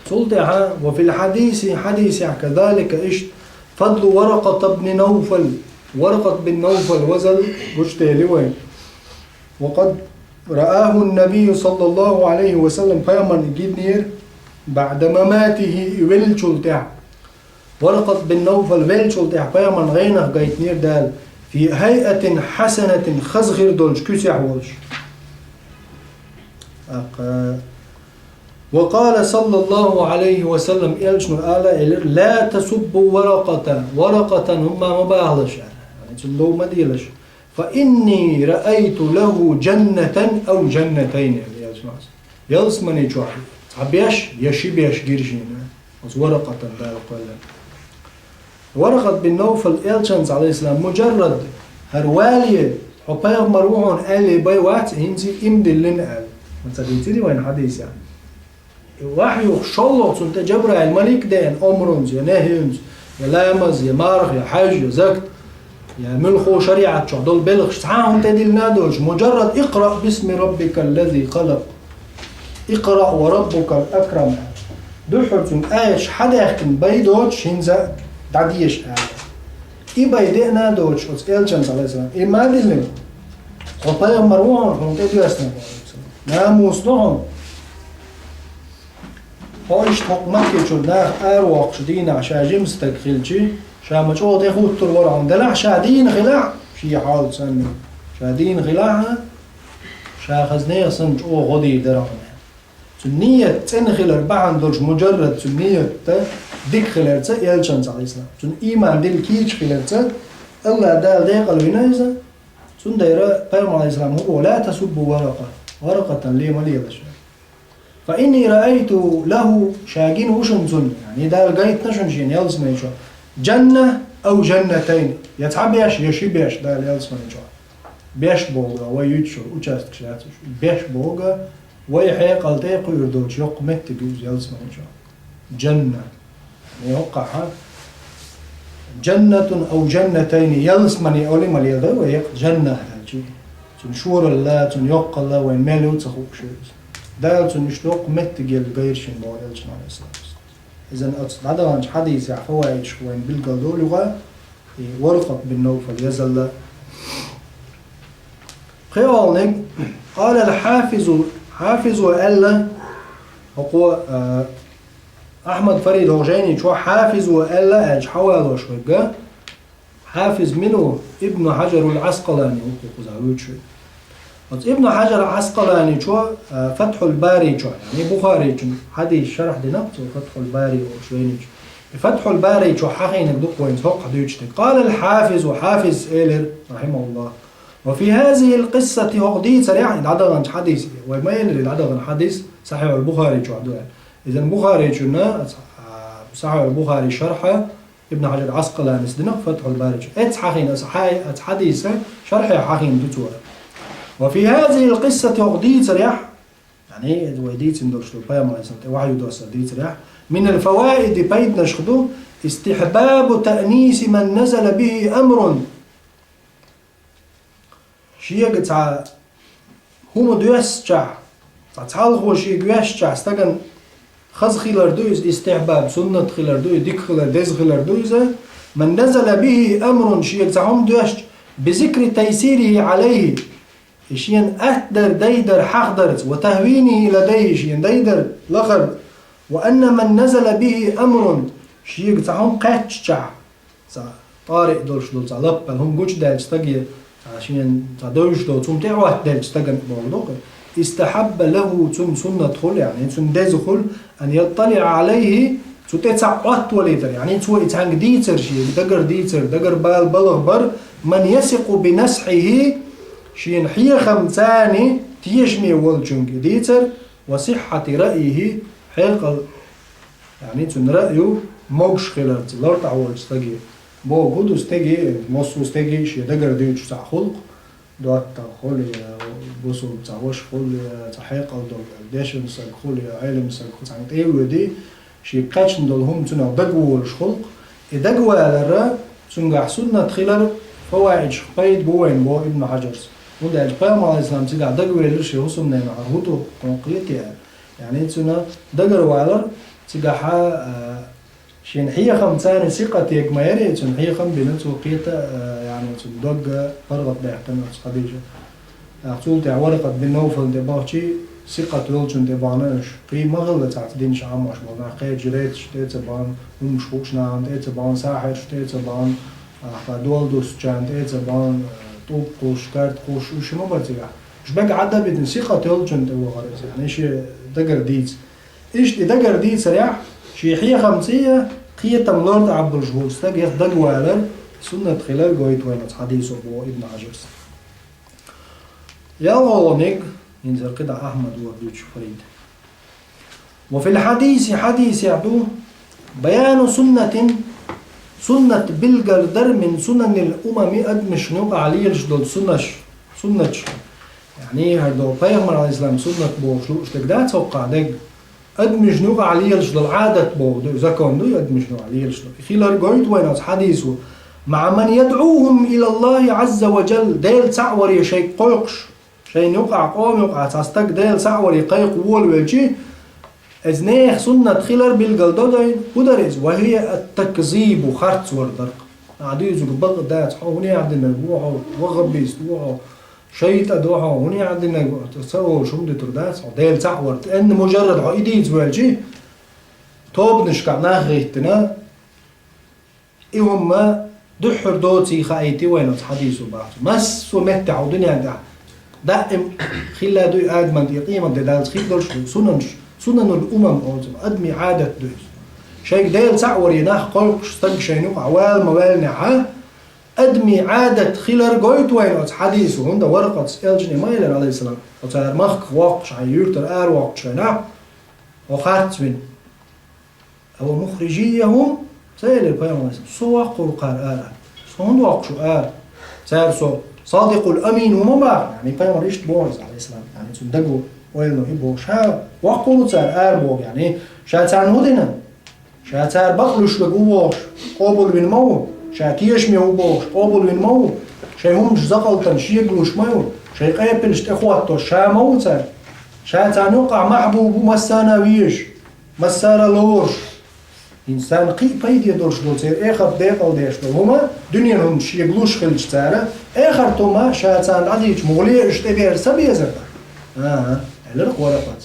سلطة وفي الحديث حديث كذلك إيش فضل ورقة بن نوفل ورقة بن نوفل وزل بجته وين وقد رآه النبي صلى الله عليه وسلم قياما جدنير بعد مماته ويلشلتع ورقة بن نوفل ويلشلتع قياما غينه قيتنير دال في هيئة حسنة خزغر دولش كسع ولش وقال صلى الله عليه وسلم لا تسبوا ورقة هم ما باهلش لو ما ديلش فإني رأيت له جنة أو جنتين يلس مني جوح عبيش يشبيش جيرجين ورقة دار قلنا ورقة بن نوفل إلشانز عليه السلام مجرد هروالية حبايغ مروحون آلي بيوات هنزي إمدلين آل مثلا يتري وين حديث يعني وحي يخشلط سنت جبرائيل الملك دين أمرنز يا نهينز يا لامز يا مارخ يا حاج يا زكت يا ملخو شريعة شعدول بلغش تعاهم تدل نادوش مجرد اقرأ باسم ربك الذي خلق اقرأ وربك الأكرم دوحرتم آيش حدا يحكم بيدوش هنزا دعديش آية بيدئ نادوش إلشانز عليه السلام ما دلن خطايا مروحون خلطة ديوسنا ناموس لهم هايش تقمكي شو ناخ أروق شدينا عشان جيمس تكخلشي شا مجهود يخوت الورع دلع شادين غلاع شي حال سنة شادين غلاعها شا خزنية صنج او غدي درعنا سنية تنخل أربعا دولش مجرد سنية ديك خلالتا يلشانز عليه السلام سن إيمان ديل كيش خلالتا الله دال ديق الوينايزة سن دايرا قيام عليه السلام هو لا تسبوا ورقة لي مليضة فإني رأيت له شاقين وشنزن يعني دال قايت نشنجين يلزم يشو جنة أو جنتين يتعبيش يشيبيش دال يلزم يشو بيش بوغا ويوتشو وچاست كشاتش بيش بوغا ويحيق التيق يردوش يق مت جوز يلسمن شو جنة يوقع جنة أو جنتين يلسمن أولي مال يلدو ويق جنة هالشي تنشور الله تنيق الله وين مالو تخوك شو دال تنشتوق مت جيل غير شين ما يلش على الإسلام إذن هذا عن حديث يعفوا وين بالقلدو لغة ورقة بالنوفل يزل قال الحافظ وألا هو أحمد فريد هوجيني شو حافظ وألا إيش حواله شوي حافظ منه ابن حجر العسقلاني ابن حجر العسقلاني شو فتح الباري شو يعني بخاري حديث شرح لنفسه فتح الباري وشويني فتح الباري شو حقين الدق وين سوق حديث قال الحافظ وحافظ إيلر رحمه الله وفي هذه القصة هقدي سريعا العدد حديث وما يلر العدد حديث صحيح البخاري شو عدوه إذا البخاري شنا صحيح البخاري شرحه ابن حجر العسقلاني سدنا فتح الباري اتس حقين صحيح حديث شرح حقين دتوه وفي هذه القصة هقدي سريع يعني وديت سندوش لو ما يسمى وعي دوس ديت سريع من الفوائد بيد نشخدو استحباب تأنيس من نزل به أمر شيء قطع هم دوسجع تعال شيء دوسجع استجن خز خيلر دوز استحباب سنة خيلر دوز ديك خيلر دز خيلر دوز من نزل به أمر شيء قطعهم دوسج بذكر تيسيره عليه شيء أهدر ديدر حقدر وتهوينه لديه شيء ديدر لخر وأن من نزل به أمر شيء قطعهم قاتشع طارق دولش دول لب هم جوش دالش تجي عشان تدوش دو تم تعوه دالش تجن موضوع استحب له تم سنة خل يعني تم دزخل أن يطلع عليه تتسعوت وليتر يعني تو يتعنق ديتر شيء دقر بال بلغبر من يثق بنسحه شين حي خمساني تيجمي والجنج ديتر وصحة رأيه حيقل يعني تن رأيه موش خلال لارت عوال استجي بو قدو استجي مصو استجي شي دقر ديوش تاع خلق دوات تاع خلق بوسو تاع وش خلق تاع حيقل دول ديشن ساق خلق عالم ساق خلق ايوه دي شي قاتشن دول هم تنا دقوالش خلق دقوا على الرا تنقع سنة خلال فواعد شخبايد بوين بو ابن حجرس وده القيام على الإسلام تيجي دقوالش يوصلنا نعرهوتو قنقيتي يعني تنا دقر والر تيجي شين حيا خمسان ثقة يجمعيري تن حيا خم بنت وقيته يعني تدق فرغت بيحتمل خديجة أقول تع ورقة بالنوفل دباغشي ثقة ولجن دبانش قي مغلة تعتدين شعمش بنا قيد جريت شتيت بان ومشوكش نعم تيت بان ساحر شتيت بان فدول دوس جان تيت بان طوب قوش كارت قوش وش ما برتجع مش بقى عدا بدن ثقة ولجن دباغرز يعني شي دقر ديت إيش دقر ديت سريع شي حيا خمسية قية تملورد عبد الجهوز تاق يخدق والر سنة خلال قويت وينت حديث أبو ابن عجرس يا غولونيك ينزل قدع أحمد وابدوش فريد وفي الحديث حديث يعدو بيان سنة بالقردر من سنن الأمم أدمش نوع عليه الجدول سنة يعني هردو بيغمر على الإسلام سنة بوشلوش تقدات توقع دق أدمج نوع عليه الجدل عادة بودو زكون دو أدمج نوع عليه الجدل خلال قويت وينات حديثه مع من يدعوهم إلى الله عز وجل ديل سعوري شيء قيقش شيء يقع قوم يقع تستك ديل سعوري قيق وول ويلجي إذنيخ سنة خلال بالقلدودين ودرز وهي التكذيب خرط وردرق عديزو قبض دات هوني عندنا بوعو وغبيس بوعو شيء أدوها هوني عندنا تسوي شمدة ترداس ديل تعور لأن مجرد عيدي زوالجي توب نشكع ناخيتنا إيهم ما دحر دوتي خايتي وين حديثه بعض مس ومتع ودنيا ده دائم خلا دو آدم يقيم الدلال خيدلش سنن الأمم أوزم أدمي عادة دوز شيء ديل تعور يناخ قلقش استنق شيء عوال موال نعاه أدمي عادة خلال قويت وين حديثه هندا ورقة إلجني مايلر عليه السلام وتعالى مخ واقش عيورتر واقش نعم وخاتم أو مخرجيهم سيل البيان عليه السلام سواق القرآن سهند واقشو سير صادق الأمين ومبار يعني بيان ريشت بورز عليه السلام يعني تندقوا وينو يبوش ها وقولو تار بوغ يعني شاتار نودنا شاتار بقلوش لقووش قابل من مو شاتيش ميو بوش قابل من مو شي هم زقلتن شي يقلوش ميو شي قيبلش اخواتو شا موتر شاتار نوقع محبوب مسانا ويش مسانا لورش إنسان قي بيد يدورش دوتير آخر دقيقة وديش هما دنيا هم شي يقلوش خلش تارا آخر توما شاتان عديش مغلية اشتبير سبيزر على ورقات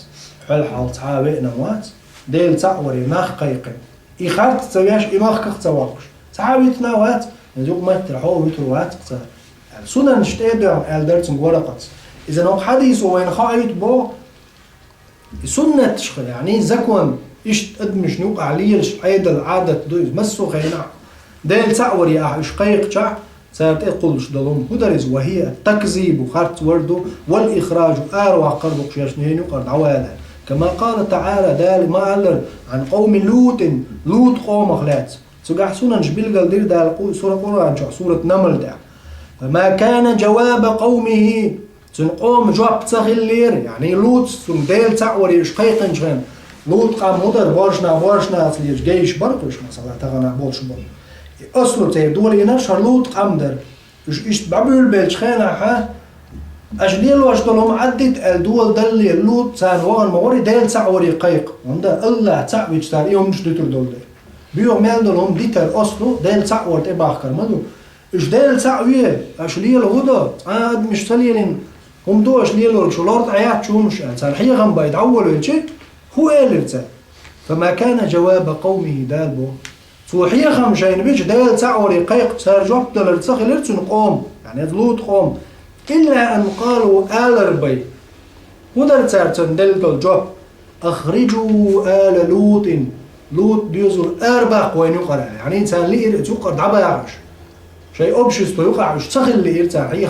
حل حال تعابئ نوات ديل تعوري ماخ قيقن إخارت تسوياش إماخ كختواقش تعابئ نوات نزوق متر حول متروات قصار سنة نشتبير على درتم ورقات إذا نوق حديث وين خايت بو سنة تشخل يعني زكوان إيش أدمش نوق عليش عيد العادة دوز مسو خينا ديل تعوري إش قيق شع سارت أقولش دلهم هدرز وهي التكذيب وخارت وردو والإخراج أروع قرب قشاشنين وقرد عوالا كما قال تعالى دال ما قال عن قوم لوط قوم خلات سجح سونا نجبيل قال دير دال سورة قرآن شع سورة نمل دا فما كان جواب قومه سن قوم جواب تسخلير يعني لوط سن ديل تعوري إش قيقن شغن لوط قام هدر بارشنا أصليش جيش برقش مثلا تغنى بولش بول أصله تي دوري نشر لوط قام در إيش بعمل بيلش خينا ها أجليل واشتلهم عدت الدول دلي لوط سان وان موري ديل تعوري قيق وندا الله تعبيش تاريهم مش ديتر دول دير بيو ميل دولهم ديتر أصله ديل تعور تباخر مدو إيش ديل تعويه أجليل هدا عاد مش تليلين هم دو أجليل والشلارت عيات شو مش سان حي غم بايد عول ويلشي هو قال فما كان جواب قومه دالبو فوحية خمشين بيش دال تعوري قيق سار جواب دل تسخلرتن قوم يعني لوط قوم إلا أن قالوا آل ربي ودر تارتن دل جواب أخرجوا آل لوط ديوزو أرباق وين يقرأ يعني إنسان لي يقرأ دعبا يعرش شيء أبشستو يقعش تسخل لي إرتان حية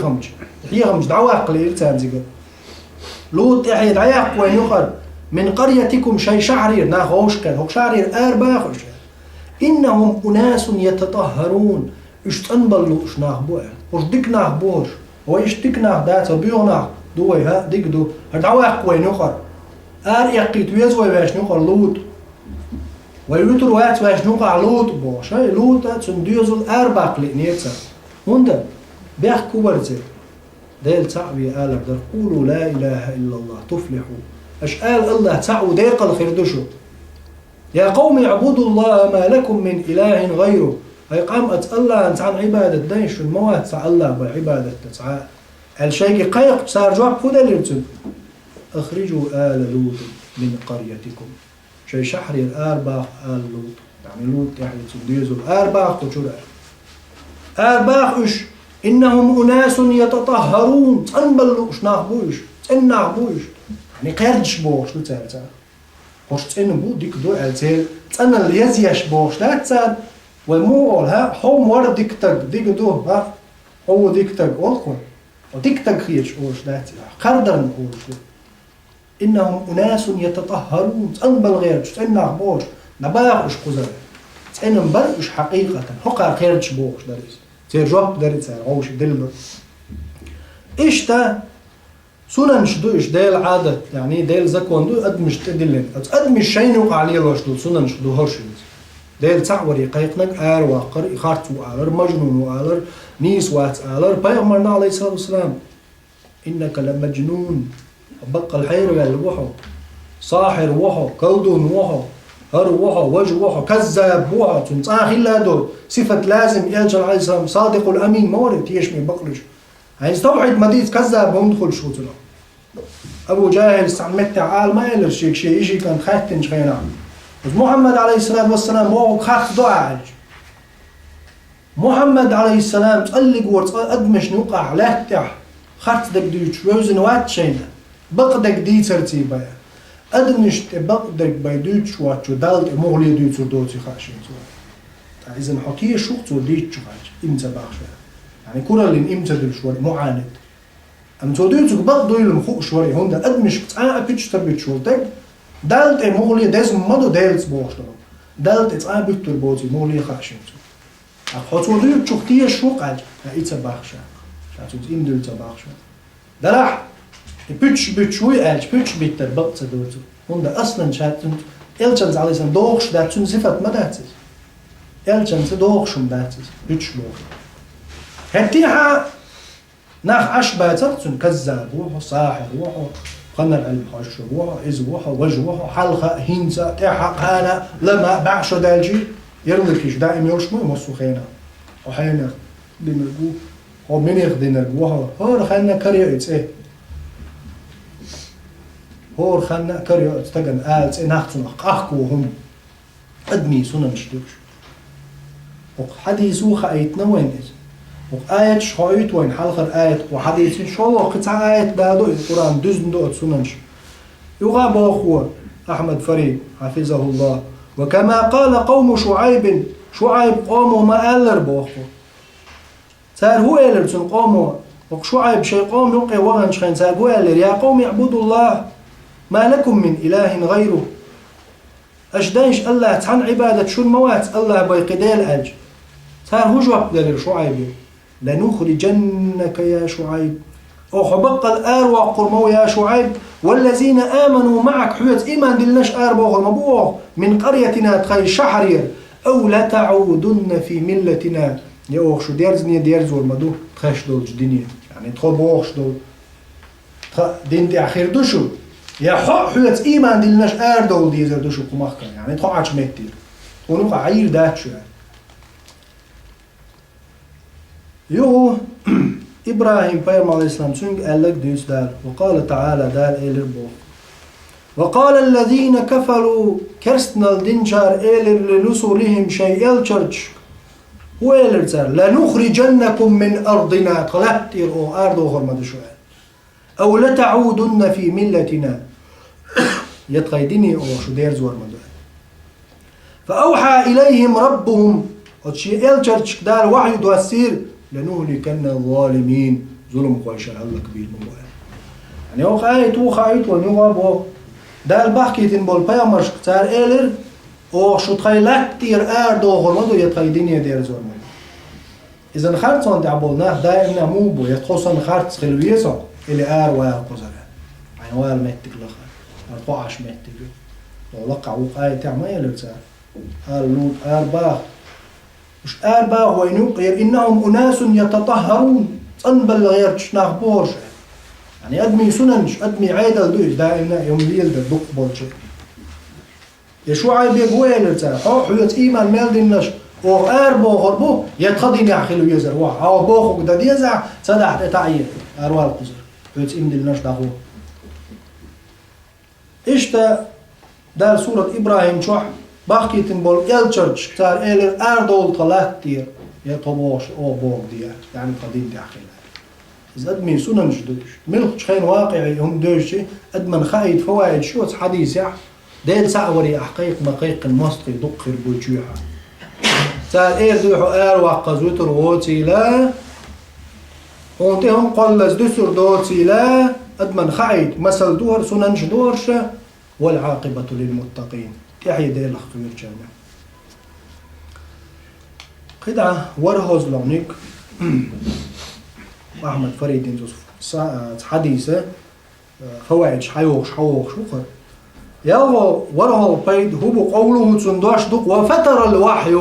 خمش دعواق لي إرتان زيقر لوط يحيي دعياق وين يقرأ من قريتكم شيء شعرير ناخوش كان هو شعرير أرباخوش إنهم أناس يتطهرون إيش تنبلو إيش ناخبوه إيش ديك ناخبوش هو إيش ديك ناخدات وبيو ناخ دوي ها ديك دو هدعواق وين يقر يقيت ويزوي باش نقر لوط ويوتر وقت باش نقع لوط بوش هاي لوط تنديوزو الأرباق لإنيتسا هوندا بيحكوا برزي ديل تعبي آلك در قولوا لا إله إلا الله تفلحوا اش قال الله تعو ديق الخردشو يا قوم اعبدوا الله ما لكم من إله غيره هاي قامت الله أنت عن عبادة ديش الموات سع الله بعبادة تسعى الشيء قيق صار جواب فدلرتن أخرجوا آل لوط من قريتكم شيء شحري الأرباخ آل لوط يعني لوط يعني تديزوا الأرباخ تشور أرباخ إش إنهم أناس يتطهرون تنبلوش ناخبوش تناخبوش يعني قردش بوش لو تعال خوش تنبو ديك دو التيل تنا اليزيش بوش لا تسال والمول ها حوم ورد ديك تك ديك دو ها هو ديك تك ألقون وديك تك خيش أوش لا قردن أوش إنهم أناس يتطهرون تنبل غير تنا بوش نباغش قزر تنبلش حقيقة هقا قردش بوش داريس تيرجوب داريس عوش دلبر إيش تا سنن شدو إيش ديل عادة يعني ديل زكوان دو أدمش تدلين أدمش شين يوقع عليه لوشدو سنن شدو هرشيز ديل تعوري قيقنك واقر إخارتو آلر مجنون وآلر نيس وات آلر بيغمرنا عليه الصلاة والسلام إنك لمجنون بقى الحير يلوحو صاحر وحو كودون وحو هر وحو وجه وحو كذاب وحو تنصاخ إلا دو صفة لازم يجل عليه السلام صادق الأمين مورد يشمي بقلش هيستوعد مديد كذاب وندخل شو تلو أبو جاهل استعملت تعال ما يلر شيء يجي كان خاتن شغينا محمد عليه الصلاة والسلام هو خات دعاء محمد عليه السلام تقلق ورد أدمش نوقع لا تح خات دك ديوش وزن وات شينا بقدك دي ترتيبا أدمش بقدك بيدوش واتشو دالت مغلي ديوتو دوتي خاشين إذا حكيه شو توديت شو خاش إمتى باخشة يعني كل اللي إمتى دل شوي معاند أم توديتك بقدو يلم خوق شوي هوندا أدمش بتاع بيتش تبيت شولتك دالت مغلي دازم مدو دالت بوشتلو دالت بتاع بيتر بوتي مغلي خاشين تو حتوديت شو كتير شو قاج إمتى باخشة شاتو إمدل تباخشة دلح Bütsch ويقالش bütsch bitter بقص دوتو هون أصلا شاتن إلشان على سن دوخش داتون صفات ما داتس إلشان دوخشم داتس bütsch دوخ هتيها ناخ أشبه تقصن كذاب وحو ساحر وحو قنر علم خش وحو إز وحو وجه وحو حلقة هينسا تحق هانا لما بعشو دالجي يرلكيش دائم يرشمو يمسو خينا وحينا دينرقو هو من يخدينرقو هو خلنا كريويتس إيه هو خلنا كريويتس تجن آلتس إيه ناختن أخكوهم أدمي سنن شتوش وحديثو خايتنا وين إز وآية شهيت وين حلقة آية وحديث إن شاء الله قطع آية بعده القرآن دزن دوت سننش يغاب أخوه أحمد فريد حفظه الله وكما قال قوم شعيب قوموا ما ألر بأخوه صار هو ألر سن قوموا وشعيب شيء قوم يقي وغن شخين صار هو ألر يا قوم اعبدوا الله ما لكم من إله غيره أجدانش الله تحن عبادة شو الموات الله بيقدال أج صار هو جواب لر شعيب لنخرجنك يا شعيب وخبق الآر وقرمو يا شعيب والذين آمنوا معك حيوت إيمان دلناش آر بوغ من قريتنا تخي شحرير أو لتعودن في ملتنا يا أوغ شو ديرزني ديرزور مدو تخش دول جدينية يعني تخل بوغش دول دين دي أخير دوشو يا حيوت إيمان دلناش آر دول ديزر دوشو قمخكا يعني تخل عاش ميتير ونوقع عير داتشو يعني يو إبراهيم بيرم عليه السلام سنج قالك ديس دار وقال تعالى دار إيلر بو وقال الذين كفروا كرستنا الدنجار إيلر لنصرهم شيء الشرش هو إيلر تار لنخرجنكم من أرضنا قلتير أو أرض غرمد شوال أو لتعودن في ملتنا يتغيدني أو شو دير زور مدوال فأوحى إليهم ربهم وشي الشرش دار وحي دواسير لنهلكن الظالمين ظلم قويش الله كبير مبوال يعني هو خايت ونوابو دال بحكيتين بول بيامرش كتار إيلر او شو تخيلك تير دو غرمدو يتخي دنيا دير زورمد إذن خارتصان تعبولناه دائما موبو يتخوصن خارتص خلويسا إلي ويا قزران يعني ويا المتك لخار القعش متك ولقع وقاية تعمى إيلر تار لوط باخ مش باغ وينقير إنهم أناس يتطهرون صنبل غير تشناخ بورش يعني أدمي سننش أدمي عيدل دوش دائما يوم ليل ده دق بورش يشوع بيقويل التار حويت إيمان ميل دينش أو بو غربو يتخدين يحخلو يزر واح أو بوخو قد يزع صدح تتعير أروال قزر حويت إيم دينش داخو إشتا دار سورة إبراهيم شوح باقيتن بول يلچرچ تار إيلر أردول طلاتير يطبوش أو بوغ ديار يعني قديم داخل إذا أدمي سنن جدوش ملك شخين واقعي هم دوشي أدمن خايد فوائد شوت حديث يح ديل سعوري أحقيق مقيق المسطي دقر بوجوحة تار إير دوحو وقزوتر غوتي لا وانتهم قلز دسر دوتي لا أدمن خايد مسل دور سنن جدورش والعاقبة للمتقين تحيي دير الخير جانا قدعة ورهوز لونيك أحمد فريد يوسف حديثة فوائد حيوخ شوخر يلا ورهو بيد هو قوله تندوش دق وفتر الوحي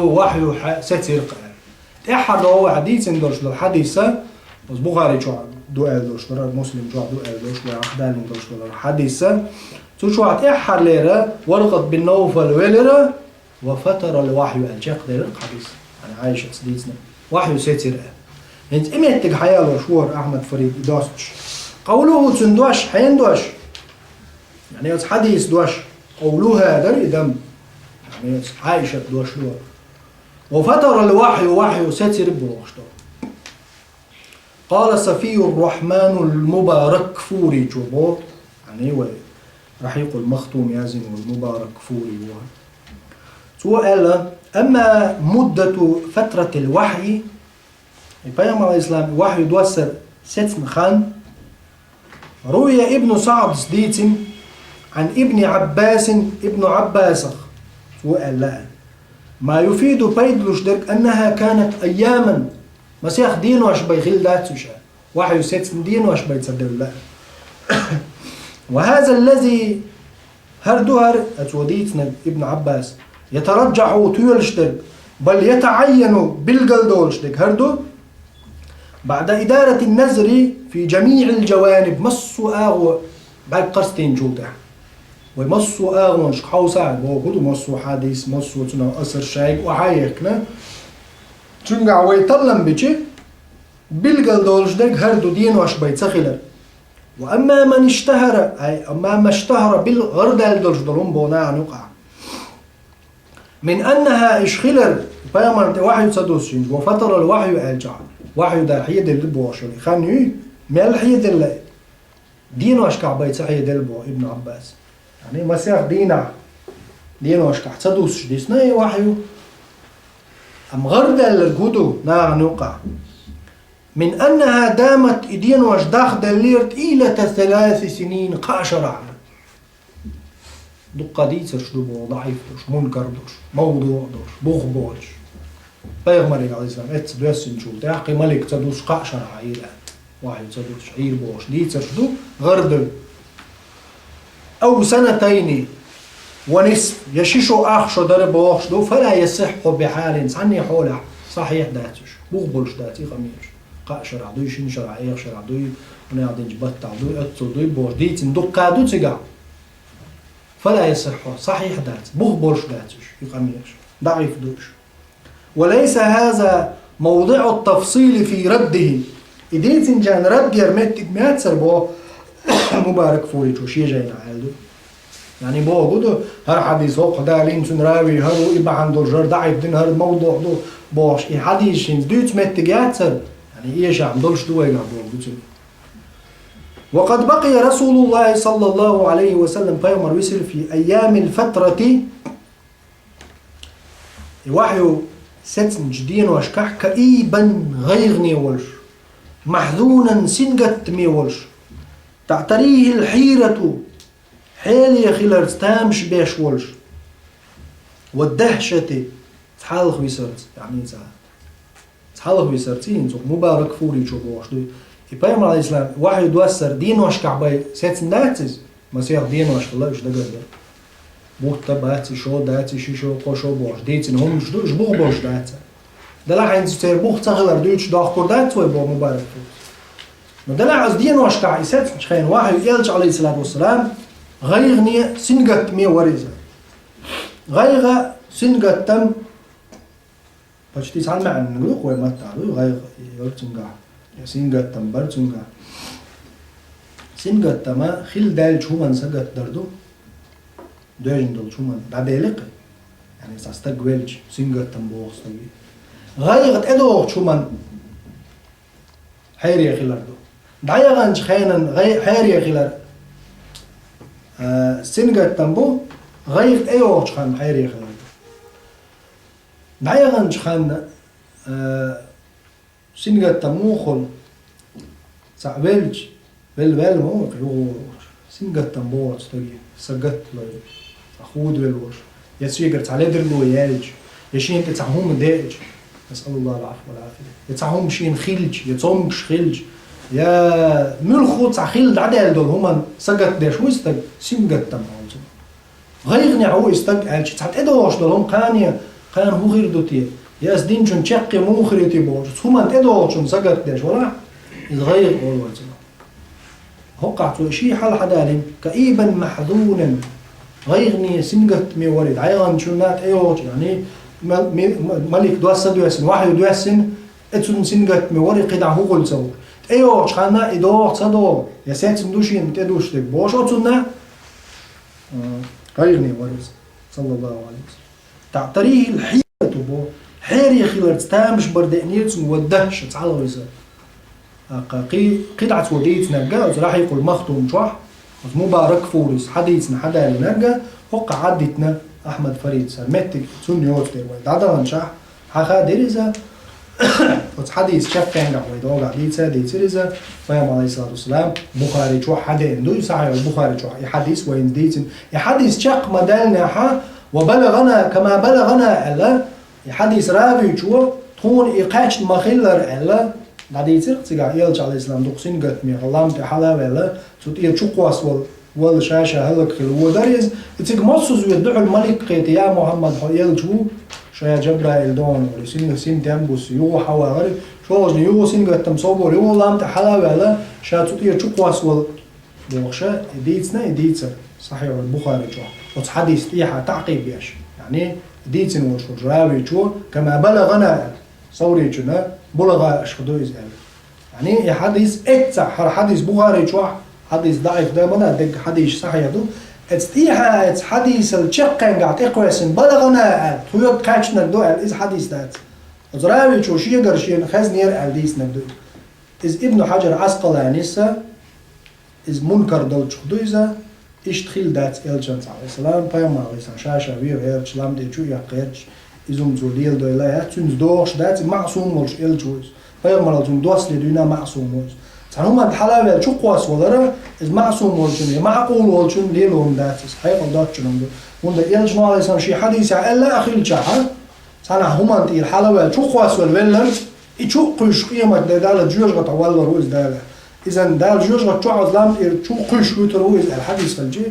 ستير قال احد هو حديث اندوش الحديثة بس بخاري شو دوال دوش مسلم شو دوال دوش وأخدال دوش الحديثة تشوعت إحر ليرة ورقت بالنوفل وليرة وفتر الوحي الجاق ليرة حديث أنا عايشة سديسنا وحي ستير انت إميتك حيالو شور أحمد فريد دوستش قوله تندوش حيندوش يعني حديث دوش قولها دري دم يعني عايشة دوش لور وفتر الوحي وحي ستير بروشتو قال صفي الرحمن المبارك فوري جبور يعني رحيق المختوم يازن والمبارك فوري سؤال أما مدة فترة الوحي البيغمبر عليه السلام الوحي دوسر ستن خان روي ابن سعد سديتن عن ابن عباس سؤال لا ما يفيد بيدلوش درك أنها كانت أياما مسيح دين واش بيغيل ذات وحي ستن دين واش بيتصدر لا وهذا الذي هردوهر أتوديتنا ابن عباس يترجح تيولشتك بل يتعين بالقلدولشتك هردو بعد إدارة النزر في جميع الجوانب مصوا آغو بعد قرستين جوده ومصوا آغو شقحو ساعد وقودو مصوا حديث مصوا تنو أسر شايق وحايقنا چونقع ويطلم بيشي بالقلدولشتك هردو دين واش بيتسخلر وأما من اشتهر أي أما ما اشتهر بالغردال دولشدلهم بونا نقع من أنها إشخلر بيامر وحي تصدوسين وفتر الوحي ألجع وحي دا حيد البوشل خانيو مال حيد اللي دين واشكع بيت حيد البو ابن عباس يعني مسيح دين واشكع تصدوس ديسنا وحي أم غردال الجودو نا نقع من أنها دامت إدين واش داخل دليرت إلى 3 سنين قاشرة دقة دي تشدو ضعيف دوش منكر دوش موضوع دوش بوخبوش بيغمر عليه السلام اتبس نشوف تحقي ملك تدوش قاشرة عير واحد تدوش عير بوش دي تشدو غردل أو 2 ونصف يشيشو أخشو درب وخشدو فلا يصح بحال عني حوله صحيح داتش بوخبوش داتي خميش قاشر عدوي شنشر عير شر عدوي ونعدين جبت عدوي اتو دوي بوش دي تندق دو تقع فلا يصح صحيح دات بوخبوش داتش يخميش ضعيف دوش وليس هذا موضع التفصيل في رده إديت جان رد يرمت مات سربو مبارك فوري شو شي جاينا عالدو يعني بو قدو هر حديث وقع دالين سنراوي هرو إبا عنده الجر ضعيف دين هر الموضوع دو بوش إي حديث شين دوت متقات سر يعني إيش عم دولش دو يقع بو وقد بقي رسول الله صلى الله عليه وسلم بيومر ويسر في أيام الفترة وحيو ستن جدين واشكح كئيبا غير نيولش محذونا سنقت ميولش تعتريه الحيرة حيلي خلال ستامش بيش ولش والدهشة تحالخ ويسرت يعني تحالخ ويسرتين مبارك فوري شو بوش دوي يبايمر عليه السلام واحد دوسر دين واشكح باي ستن داتز مسيح دين واشكح الله وش دقر بوت باتي شو داتي شو قشو بوش ديتن هم مش بوخ بوش دات دلع عند ستير بوخ تغلر دوتش داخ كردات ويبو مبارك فوز دلع عز دين واشكع يسات شخين واحد يلج عليه الصلاة والسلام غيغني سنقت مي وريزة غيغ سنقت تم باشتي سال مع نقول خوي ما تعالوا غيغ يلتنقع سنقت تم برتنقع سنقت تما خل دال شو من سقت دردو دوجن دول شو من بعديلق يعني ساستقبلج سنقت تم بوصلي غيغت ادو شو من حيري خلاردو دايغانج خينن حيري خلار سنقت تمبو غيغ ايوه خان حيري خلاردو دايغانج خان سنقت تموخل سعبلج بل مو قيو سنقت تمبو تستوي سقت له اخود بالوش يسيقرت على درلو يالج يشين تتعهم داج نسأل الله العفو والعافية يتعهم شين خلج يتصومش خلج يا ملخو تاع خلد عدال دول هما سقط داش ويستق سنقت تمام غيغني عو يستق عالش تاع ادوش دول هم قانيه قان هو غير دوتي يا سدين جون تشقي مو خريتي بوش هما ادوش سقط داش ولا يتغير اول وقعت شي حل حدالين كئيبا محزونا غيغني سنقت مي ولد عيغن شونات ايوش يعني ملك دوسن واحد دوسن اتسن سنقت مي ولد قدع هو قول سو ايوش خانا ادور صدو يا سات ندوشين تدوش تك بوش اتسنا غيغني ولد صلى الله عليه وسلم تعتريه الحيرة بو حيري خلال تستامش بردقنيت ودهش تعالى ويسر قطعة وديت نرجع راح يقول مختوم شوح مبارك فورس حديثنا حدا اللي نرجع وقع عدتنا أحمد فريد سمعت سنيوت ده وده نشح حخا دريزة حديث شاف كان قاعد يدور عديتة ديتريزة فيام عليه الصلاة والسلام بخاري شوح حدا عنده صحيح البخاري شوح يحديث وين ديتن يحديث شق مدلنا ح وبلغنا كما بلغنا ألا يحديث رابي شو تكون إيقاش مخلر ألا بعدين تيجا يلج على الإسلام دقسين قط مي غلام تحلا ولا تطير شقواس ولا شاشة هلك خل وداريز تيجا مصوز يدعو الملك قيت يا محمد يلجو شيا جبرائيل دون ولا سين تنبوس يو حوا غير شو وجن يو سين قط مصوبر يو غلام تحلا ولا شا تطير شقواس ولا بوخشة ديتسر صحيح البخاري جو وحديث تيحة تعقيب ياش يعني ديتسن وشو جراوي شو كما بلغنا صوري جنا بلغ أشهدوا إزاله يعني حديث إتسع حديث بخاري شو حديث ضعيف ده منا دق حديث صحيح دو اتستيها حديث الشقين قاعد إقواسن بلغنا تويت كاشنا دو إز حديث ده زراوي شو شيء قرشين خزنير الديس نبدو إز ابن حجر عسقلاني سا إز منكر دل شهدو إذا إشتخيل دات إلجان عليه السلام بيام عليه السلام شاشة بيو هيرش لام دي شو يقيرش إزوم زوليل دو إلهي تونز دوش دات معصوم ولش إلجوز بيام على زوم دوس لدينا معصوم ولش تعنوما الحلاوة شو قواس ولره إز معصوم ولشن معقول ولشن ليلهم دات صحيح ودات شنم دو وند إلجان عليه السلام شي حديث إلا أخي الجاحة تعنى هما انتي الحلاوة شو قواس والولر إيشو قيش قيمة دالة جيوش غطوال وروز دالة إذن دال جيوش غطو عظلام شو قيش ويتروز الحديث فالجي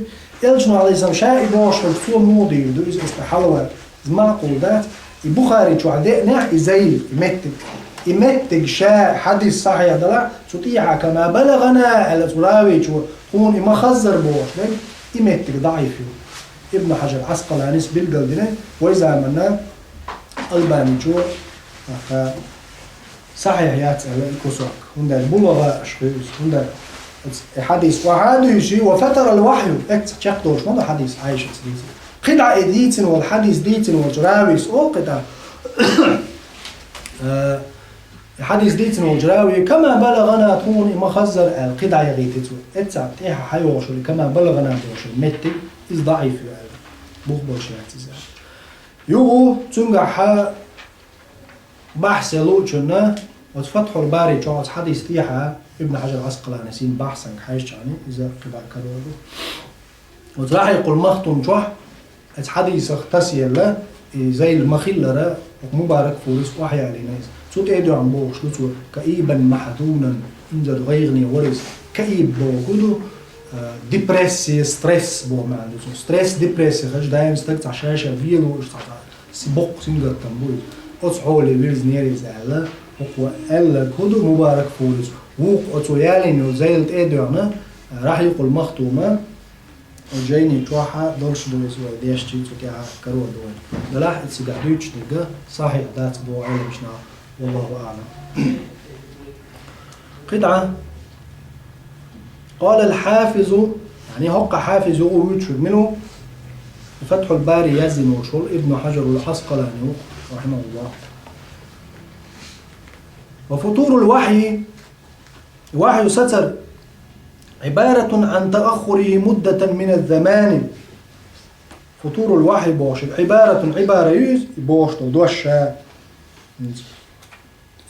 إلجان عليه السلام شاء إباش فالكسور مودي دو إز استحلوة معقول ذات البخاري شو عدنا إزاي يمتك شاء حديث صحيح دلع تطيع كما بلغنا على تراوي شو هون ما خزر بوش يمتك ضعيف ابن حجر عسقلاني بالقلدنا وإذا عملنا الباني شو صحيح ياتي على الكسوك هندا البلغة أشخيص هندا حديث وهذا شيء وفتر الوحي اكت تشقدوش ما حديث عايشة سليسي قطع ديتن والحديث ديتن والجراويس أو قطع حديث ديتن والجراوي كما بلغنا تكون مخزر القطع يغيتتو اتسع تيها حيوشل كما بلغنا توشل متي إز ضعيف بخبر شيئات يو تنجح بحث لوجنا وتفتحوا الباري جواز حديث تيها ابن حجر عسقلاني سين بحثا حيش يعني إذا قطع كروه وتراح يقول مختم جوح حديث اختسي الله زي المخلرة مبارك فورس وحي علينا صوت ايدو عم بوش لطو كئيبا محدونا انزل غيغني ورس كئيب بو كدو ديبريسي ستريس بو ما عنده ستريس ديبريسي خش دايم ستكت عشاشة فيلو سبق سنجر تنبوي أصحولي ويرز نيري زعلا وقوة ألا كدو مبارك فورس ووق أتو يالينو زي ايدو عنا راح يقول مختومة وجايني توحى دولش دويس وديش تيجي تكيها كرو دوي دلاح تسقعدوش نلقى صحيح ذات بو علم شنا والله أعلم قطعة قال الحافظ يعني هق حافظ ويتشر منه فتح الباري يزن وشر ابن حجر العسقلاني رحمه الله وفطور الوحي ستر عبارة عن تأخره مدة من الزمان فطور الوحي بوش عبارة يوز بوش دوش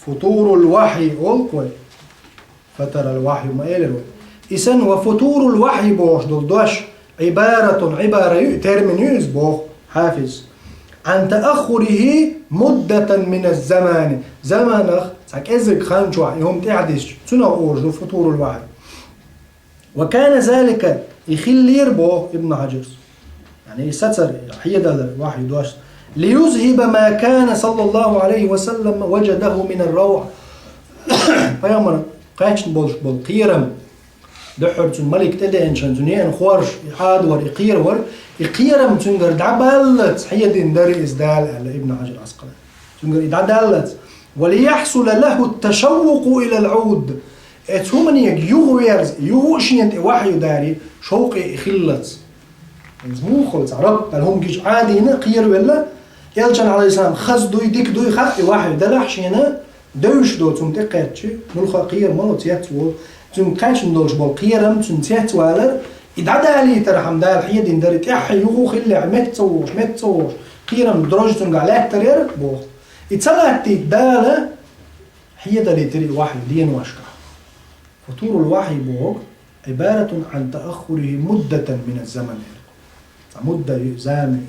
فطور الوحي ألقوي فتر الوحي ما إلروي إذن وفطور الوحي بوش دوش عبارة ترمين يوز بوش حافظ عن تأخره مدة من الزمان زمانخ ساك إزك خانجوا يوم تعديش تنقوش فطور الوحي وكان ذلك يخلير بو ابن حجر يعني ستر حيدا الوحي دوش ليذهب ما كان صلى الله عليه وسلم وجده من الروع فيامر قايتش بالقيرم دحرت الملك تدين شنتونيان خورش يحادور يقيرم تنقر دعبالت حيدين داري إزدال على ابن حجر عسقلاني تنقر يدعدالت وليحصل له التشوق إلى العود اتهمن يغويرز يوشنت وحي داري شوقي خلت مو خلص عرب هم جيش عادي هنا قير ولا يلجن عليه السلام خز دوي ديك دوي خط وحي دلحش هنا دوش دو تم تقاتش نلخ قير مالو تياتو تم كاش ندوش بول قيرم تم تياتو على يدعد عليه ترحم دار حيد داري تحي يغو خلع متوش قيرم درجة على ترير بو يتصلت داله حيد اللي تري وحي دين واشكا فطور الوحي بوغ عبارة عن تأخره مدة من الزمن مدة زامن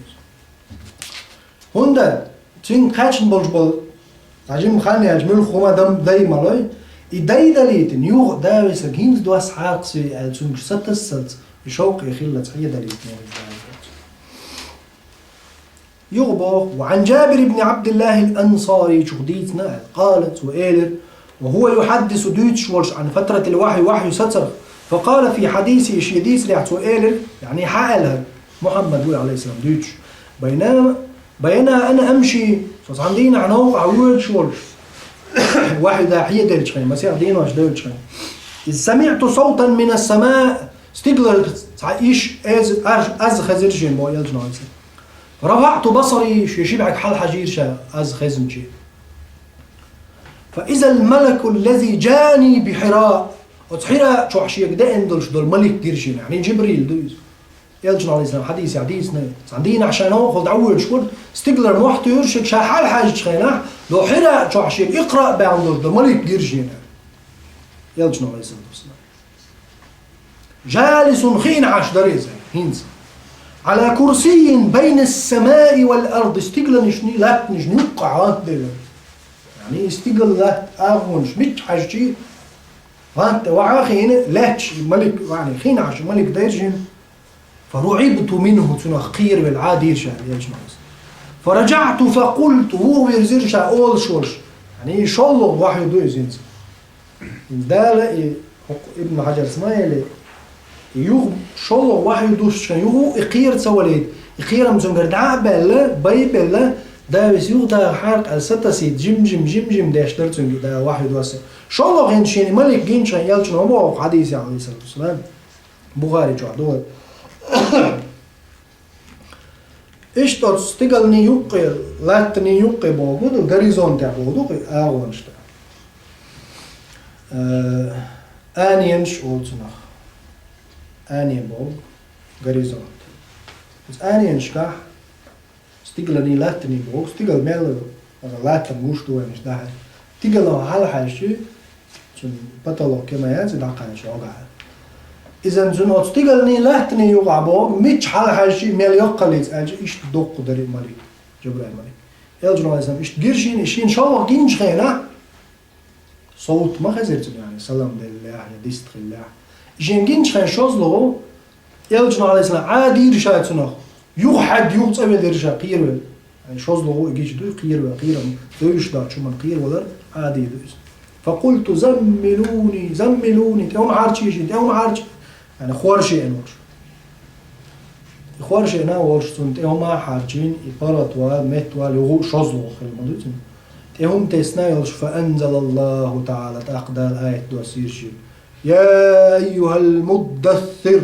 هندا تين قاچن بولج بول تاجم خاني اجمل خوما دم دايما لوي إداي دليتن يوغ داويس هينز دواس حاقسي ألسون ستسلت يشوق يخلت هي دليتن يغبو. وعن جابر بن عبد الله الأنصاري شغديتنا قالت وإيلر وهو يحدث دوتش ورش عن فترة الوحي وحي ستر فقال في حديثه شيديس لعت وإيلر يعني حقلها محمد عليه السلام دوتش بينما أنا أمشي عندنا عن هو عويل ورش واحد داعية دلشين مسيح دين واش دلشين إذ سمعت صوتا من السماء استقلل إيش أز خزرشين بو يلجنايس رفعت بصري شبعك حل حجير شا أز خزمشي فإذا الملك الذي جاني بحراء وتحراء شو عشيك ده اندلش دول ملك ديرشين يعني جبريل دويس يلجن عليه السلام حديثنا عندنا عشان هو خد عول شكر استقلر موحته يرشك شا حل حاجة خينا لو حراء شو عشيك اقرأ باندلش دول ملك ديرشين يلجن عليه السلام جالس خين عش دريزة هينز على كرسي بين السماء والأرض استقلل نشني لا نشني قاعات دل يعني استقلل لا أغونش مش حاجة وانت وعاخين لاتش ملك يعني خين عش ملك ديرجين فرعبت منه تنخير بالعادي شهر يجمع فرجعت فقلت هو يرزير شا أول شورش يعني شالله واحد دو يزينز ده ابن حجر اسماعيلي يوغ شالله واحد دوش كان يوغ إقير تسواليد إقير مزنجر دعا بلا باي بلا ده بس يوغ ده حرق الستة سيد جم ده اشترتون ده واحد واسع شالله غين شيني ملك جين شان يلشن هو حديث عليه الصلاة والسلام بخاري جعدوه إشتر استقلني يقي لاتني يقي بوغود غريزون تاع بوغود أغونشتا آنينش أولتناخ آنين بوغ غريزون بس آنينش كاح استقلني لاتني بوغ استقل ميل لاتن موشتو وينش داحل استقلني حال حاشي چون بطلو كما يانسي داقانش أوغاها إذا زن أستقلني لاتني يوقع بوغ ميتش حال حاشي ميل يقليز أجي إشت دوقو داري مالي جبرائيل مالي يلجنو عليه السلام إشت جيرشين إشين شاوه جينش خينا صوت ما خزرتن يعني سلام لله يعني ديست الله إشين جينش خين شوزلو يلجنو عليه السلام عادي رشايت سنخ يوحد يوصبه درشا قير يعني شوزلو إجيش دو قير دويش دا شو من قير ولر عادي دويش فقلت زملوني تيوم عارشي إشين تيوم عارشي يعني خوارشي انوش خوارشي انا ورش سنت هما حارجين إبارة وال مت وال يغو شزلو خير مدوتين تهم تسنا يلش فأنزل الله تعالى تأقدر آية دوسير شي يا أيها المدثر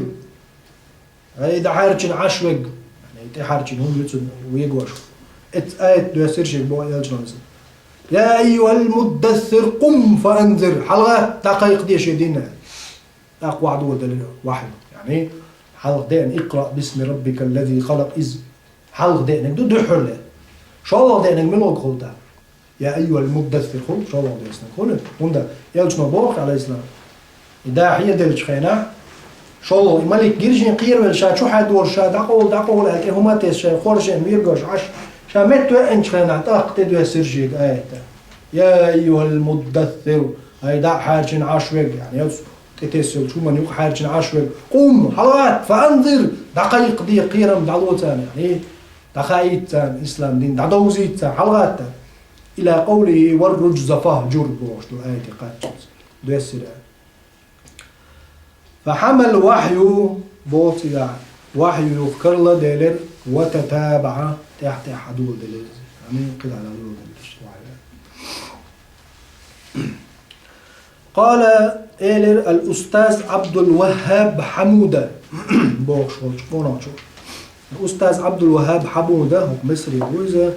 هيدا حارجين عشوق يعني تي حارجين هم يتسن ويقوش آية دوسير شي بوا يلجنون يا أيها المدثر قم فأنذر حلقة دقائق دي شدينا أقوى عدو دليل واحد يعني حلق دين اقرأ باسم ربك الذي خلق إذ حلق دينك دو حرلة شاء الله دينك ملوك خلطة يا أيها المدثر خل شاء الله دينك خل وندا يلجنا بوخ على الإسلام إذا هي دلش خينا شاء الله ملك جيرجين قير والشاد شو حد ورشاد دقول أكي هما تيس خورشين ويرجوش عش شامت وإنش خينا تأقتد ويسرجيك آية يا أيها المدثر هيدا حاجين عشوق يعني تتسل شو من يوق حاجين عشوق قوم حلوات فأنذر دقائق دي قيرم دعوتان يعني دقائق تان إسلام دين دعوزيت تان حلوات تان إلى قوله والرجز فهجر بوش دو آية قد دو السلام فحمل وحي بوطي وحي يذكر له دليل وتتابع تحت حدود دليل يعني قد على دليل قال إيلر الأستاذ عبد الوهاب حمودة الأستاذ عبد الوهاب حمودة مصري بوزة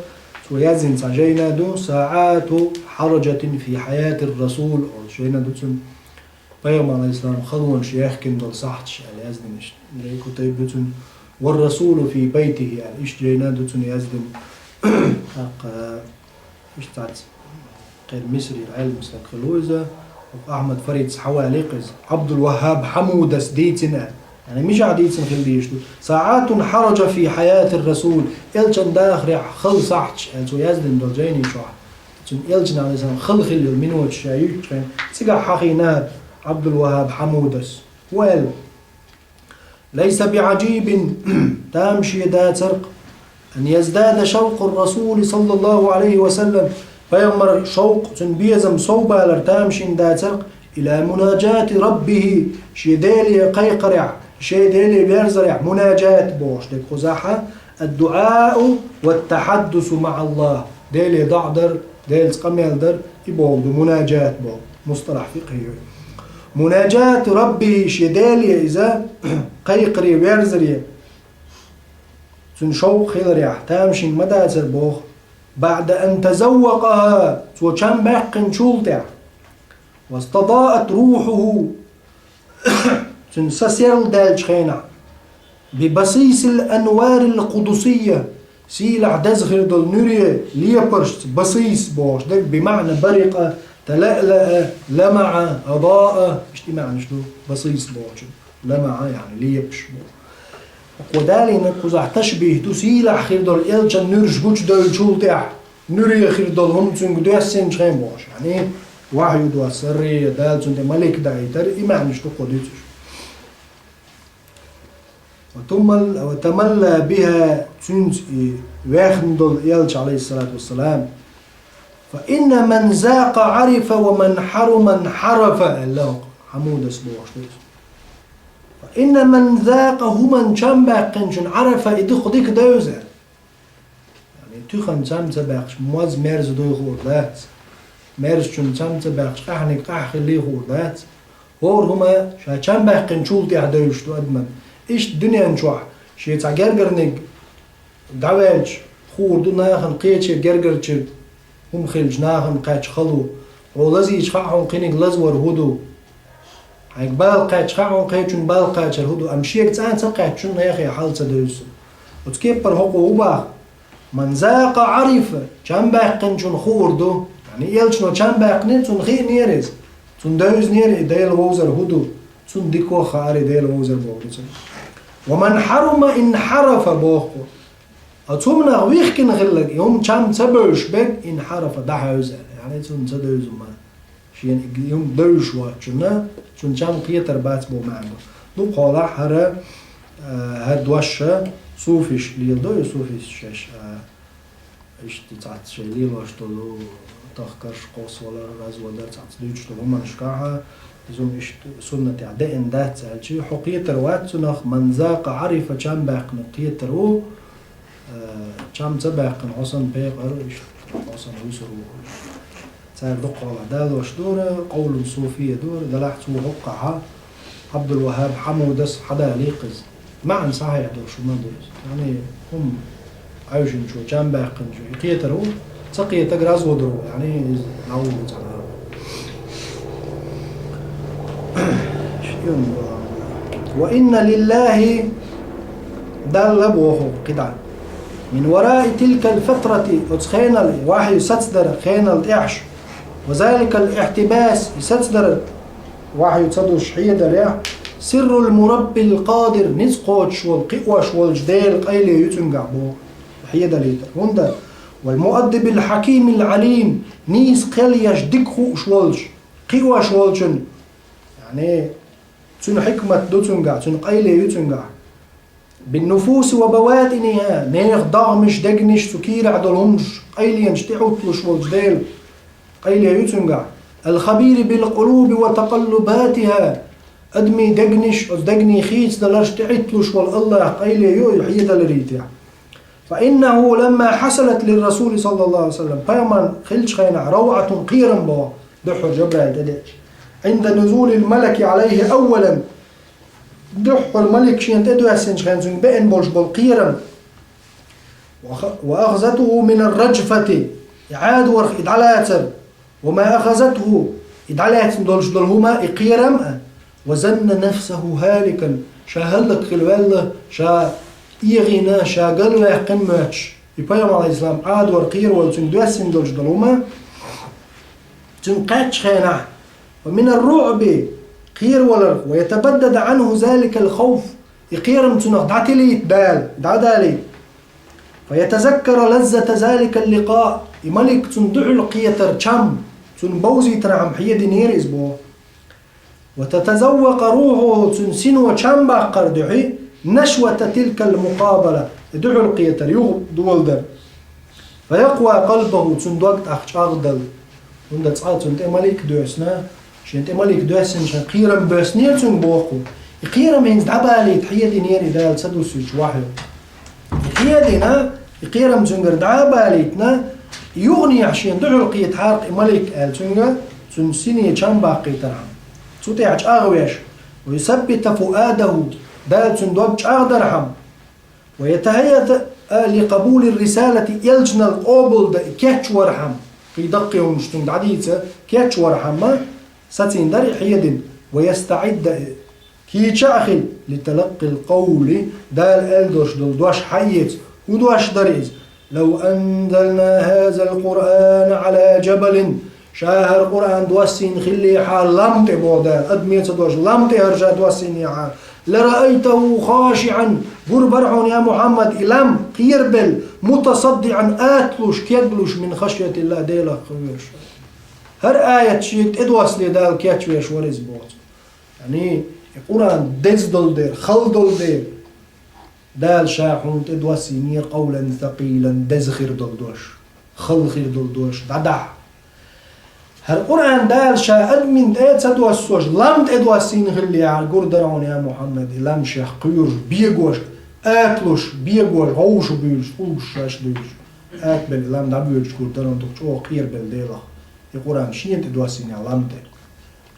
ويزن سجينا دو ساعات حرجة في حياة الرسول أو شينا دو تن بيوم عليه السلام خلون شيخ كندل صحتش على يزدنش اللي كتب تن والرسول في بيته يعني إيش جينا دو تن يزدن حق إيش تعرف غير مصري العلم مستقلوزة أحمد فريد حوالي قز عبد الوهاب حمودة سديتنا يعني مش عديتنا في البيشتو ساعات حرج في حياة الرسول إلشان داخل خل صحتش أنتو يزدن دول جيني شوح تن يلجنا على السلام خل خلي المنوت شايوت خين تيجا حقينات عبد الوهاب حمودس ويل ليس بعجيب تامشي داترق أن يزداد شوق الرسول صلى الله عليه وسلم فيمر شوق تنبيزم صوبة لرتامشي داترق إلى مناجاة ربه شي ديلي قيقرع شي ديلي بيرزرع مناجاة بوش ديك خزاحة الدعاء والتحدث مع الله ديلي ضعدر ديل قميل در يبولدو مناجاة بول مصطلح فقهي مناجاة ربه شي ديلي إذا قيقري بيرزرع شوق خيريح تامشي مداتر بوخ بعد أن تزوقها سو كان باقن شولتع واستضاءت روحه سنسسيرل دالج خينا ببصيص الأنوار القدسية سيلع دزغر دل نوريه ليبرشت بصيص بوش ده بمعنى برقة تلألأ لمع أضاء اشتي معنى شنو بصيص بوش لمع يعني ليبش بوش ودالي نقوزع تشبيه تسيلع خير دل إلجا نرش بوش دل شولتع نوريه خير دل هم تنق دوسين شخين بوش يعني وحي دوا سري دال تنت ملك دايتر إمعنى شنو قديتش وتملى بها تنت ويخندل يلج عليه الصلاة والسلام فإن من ذاق عرف ومن حرم انحرف الله حمود اسبوع فإن من ذاق هم شنبا قنشن عرف إدخ ديك دوزة يعني تخن شمس باقش موز مرز دوي خورلات مرز شن شمس باقش قحني قح اللي خورلات هور هما شنبا قنشول تي عدوش تو أدمن إيش الدنيا نشوح شيء تعجرجرنج دعواج خور دو ناخن قيتش جرجرتش هم خلج ناخن قاتش خلو ولازي يشخعون قينج لزور هدو هيك بال قاتش خعون قيتشون بال قاتش الهدو أمشيك تان سقاتشون يا أخي حال تدرس وتكبر هقو وبا من ذاق عرف كم باقنشون خور دو يعني يلشنو كم باقنين تون خير نيرز تون دوز نير ديل ووزر هدو تون ديكو خاري ديل ووزر بوغيتش ومن حرم انحرف بوخو أتومنا ويخكن غلق يوم كم تبرش بك انحرف دحوزر يعني تون تدوز ما شين يوم دوش واتشنا تون كم قيتر بات بو معنا دو قالا حرا هدوشة صوفيش ليلدو صوفيش شش إيش تتعت شيء ليل واشتلو تخكرش قوس ولا راز ولا تعت دوش تلو من شكاها زوم إيش سنة عدائن دات سالشي حقيتر واتسنخ من ذاق عرف كم باقن قيترو كم تباقن عصن بيقر إيش عصن ويسرو سال دقة دال واشدورة قول صوفية دور دلحت وقعها عبد الوهاب حمودس حدا ليقز معن صحيح دور شو ما دور يعني هم عايشين شو كم باقن شو قيترو سقي تجرز ودرو يعني نعود على وإن لله دل بوه قطع من وراء تلك الفترة أتخين الواحد يستدر خين الإعش وذلك الاحتباس يستدر واحد يتصدر شحية دريع سر المربي القادر نزقوش والقوش والجديل قيلي يتنقع بو حية دليتر هندا والمؤدب الحكيم العليم نيس قليش دكخو شوالج قوة شوالجن يعني تن حكمة دوتنقع تن قيلي يتنقع بالنفوس وبواتنها نيخ ضغمش دقنش سكير عدلهمش قيلي ينشتعوتلش والجديل قيلي يتنقع الخبير بالقلوب وتقلباتها أدمي دقنش دقني خيس دلش تعتلش والله قيلي يو الحيد الريتع فإنه لما حصلت للرسول صلى الله عليه وسلم فيما خلش خينا روعة قيرا بوا دحر جبرائيل دديش عند نزول الملك عليه أولا دحر الملك شين تدو يسنش خينزون بين بولش بالقيرا وأخذته من الرجفة إعاد ورخ إدعالاتر وما أخذته إدعالاتر دولش دولهما إقيرا وزن نفسه هالكا شاهلك خلوالله شا إيغينا شا قلوة قمتش يبايم على الإسلام عاد ورقير والتن دوسن دولش دولهما تنقاتش خينا ومن الرعب قير ولر ويتبدد عنه ذلك الخوف يقيرم تنق دعتلي دال دعدالي فيتذكر لذة ذلك اللقاء ملك تندعو القيتر شام تنبوزي ترعم حيد نير إزبو وتتذوق روحه تنسنو شام باقر دعي نشوة تلك المقابلة دعو القيتر يغدول در فيقوى قلبه تندوقت أخشاغدل وند تصعد تنت ملك دوسنا شنت ملك دوسن شن قيرم بسنير تنبوقو قيرم ينز دعبالي تحيد نير إذا سدوسوش واحد قيادنا قيرم زنجر دعاباليتنا يغني عشان دعو القيت حارق ملك الزنجر تنسيني كم باقي ترعم تطيعش أغويش ويثبت فؤاده دال تندوبش أغدرهم ويتهيأ لقبول الرسالة يلجن القبول دا كيتش ورحم في دقي ومشتون عديدة كيتش ورحم ستين دري حيد ويستعد كي أخي لتلقي القول دال ألدوش دول دوش حيث ودوش دريز لو أنزلنا هذا القرآن على جبل شاهر القرآن دوسين خلي حال لم تبودا أدميت دوش لم تهرجا دوسين حال لرأيته خاشعا بربرعون يا محمد إلم قيربل متصدعا آتلوش كيدلوش من خشية الله ديلا خويش هر آية شيك ادوس لي دال كيتشويش ورز بوت يعني القرآن دزدل دير خلدل دير دال شاحون تدوسي نير قولا ثقيلا دزخير دلدوش خلخير دلدوش ددع هر القرآن دال شا أدمين ديت سدوسوش لم تدوسين خلي على قردرون يا محمد لم شيخ قيوش بيجوش آكلوش بيجوش غوش بيوش فوش شاش بيوش آكبل لم دبيوش قردرون تقشو قير بالديلا القرآن شين تدوسين يا لم تد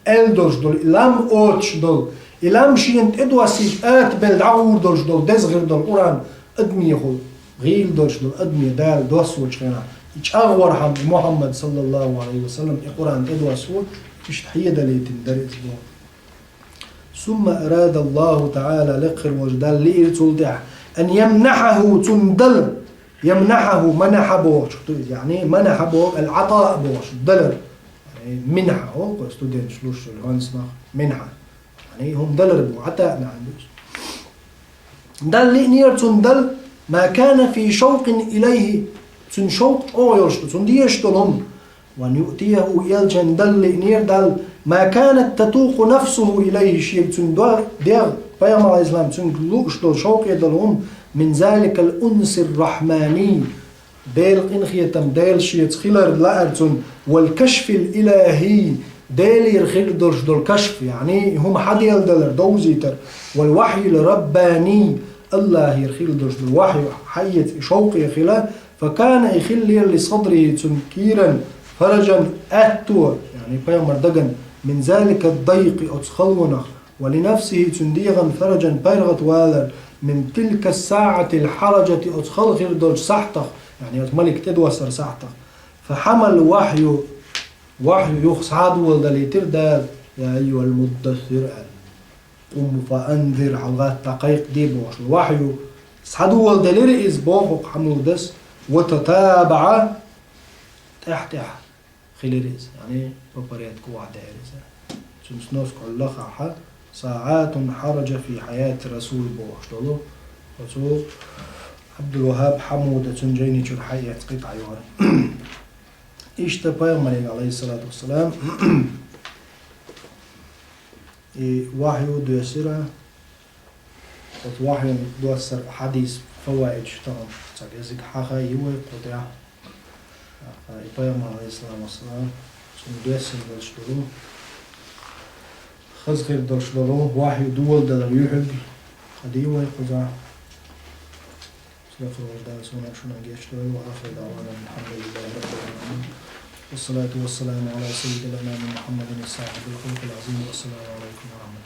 الدوش دول لم أوتش دول إلام شين تدوسيش بل دعور دولش دول دزغير دول القرآن أدمي خل غيل دولش دول أدمي دال دوسوش خنا يتشاغور حم محمد صلى الله عليه وسلم القرآن ادوسوش مش تحية دليتين دريت دول ثم أراد الله تعالى لقر وجدال لإرتلدع أن يمنحه تندل يمنحه منح بوش يعني منح بوش العطاء بوش دلر يعني منحه هو ستودنت شلوش الهانسنا منحه يعني هم دلر بو عطاء عندوش دل لإنير تندل ما كان في شوق إليه تن شوق أويرش تن ديشتلهم وأن يؤتيه يلجن دل لإنير دل ما كانت تتوق نفسه إليه شيء تن دير بيام الإسلام تن لوش دل شوق يدلهم من ذلك الأنس الرحماني ديل إنخيتم ديل شيء خلر لأرتن والكشف الإلهي ديل يرخير درش دل كشف يعني هم حد يلدلر دوزيتر والوحي الرباني الله يرخير درش دل وحي حيث شوق يخلا فكان يخلير لصدره تنكيرا فرجا أتور يعني بيامر دقن من ذلك الضيق أتخلونه ولنفسه تنديغا فرجا بيرغت والر من تلك الساعة الحرجة أتخل خير درج سحتخ يعني ملك تدوسر سحتخ فحمل وحي يخصعد والدليتر داد يا أيها المدثر قم فأنذر حلغات تقيق دي بوش الوحي صعدوا والدلير إزبوه حمودس وتتابع تحت خليريز يعني ببريات قوة دائريز تنسنوس كل خاحة ساعات حرج في حياة رسول بوش دولو رسول عبد الوهاب حمودة تنجيني جر حياة قطع يوان اشتبه مريق عليه الصلاة والسلام وحي دوسرة وحي دوسر حديث فوائد شتام تجازك حقا يوي قطع إبراهيم عليه الصلاة والسلام سندوسر دلشدلو خزغير دلشدلو وحي دول دل يحب قد يوي قطع سلف الوجدان سونا شنا جيشتلو وآخر دعوانا الحمد لله رب العالمين والصلاة والسلام على سيدنا محمد الصاحب الخلق العظيم والسلام عليكم ورحمة الله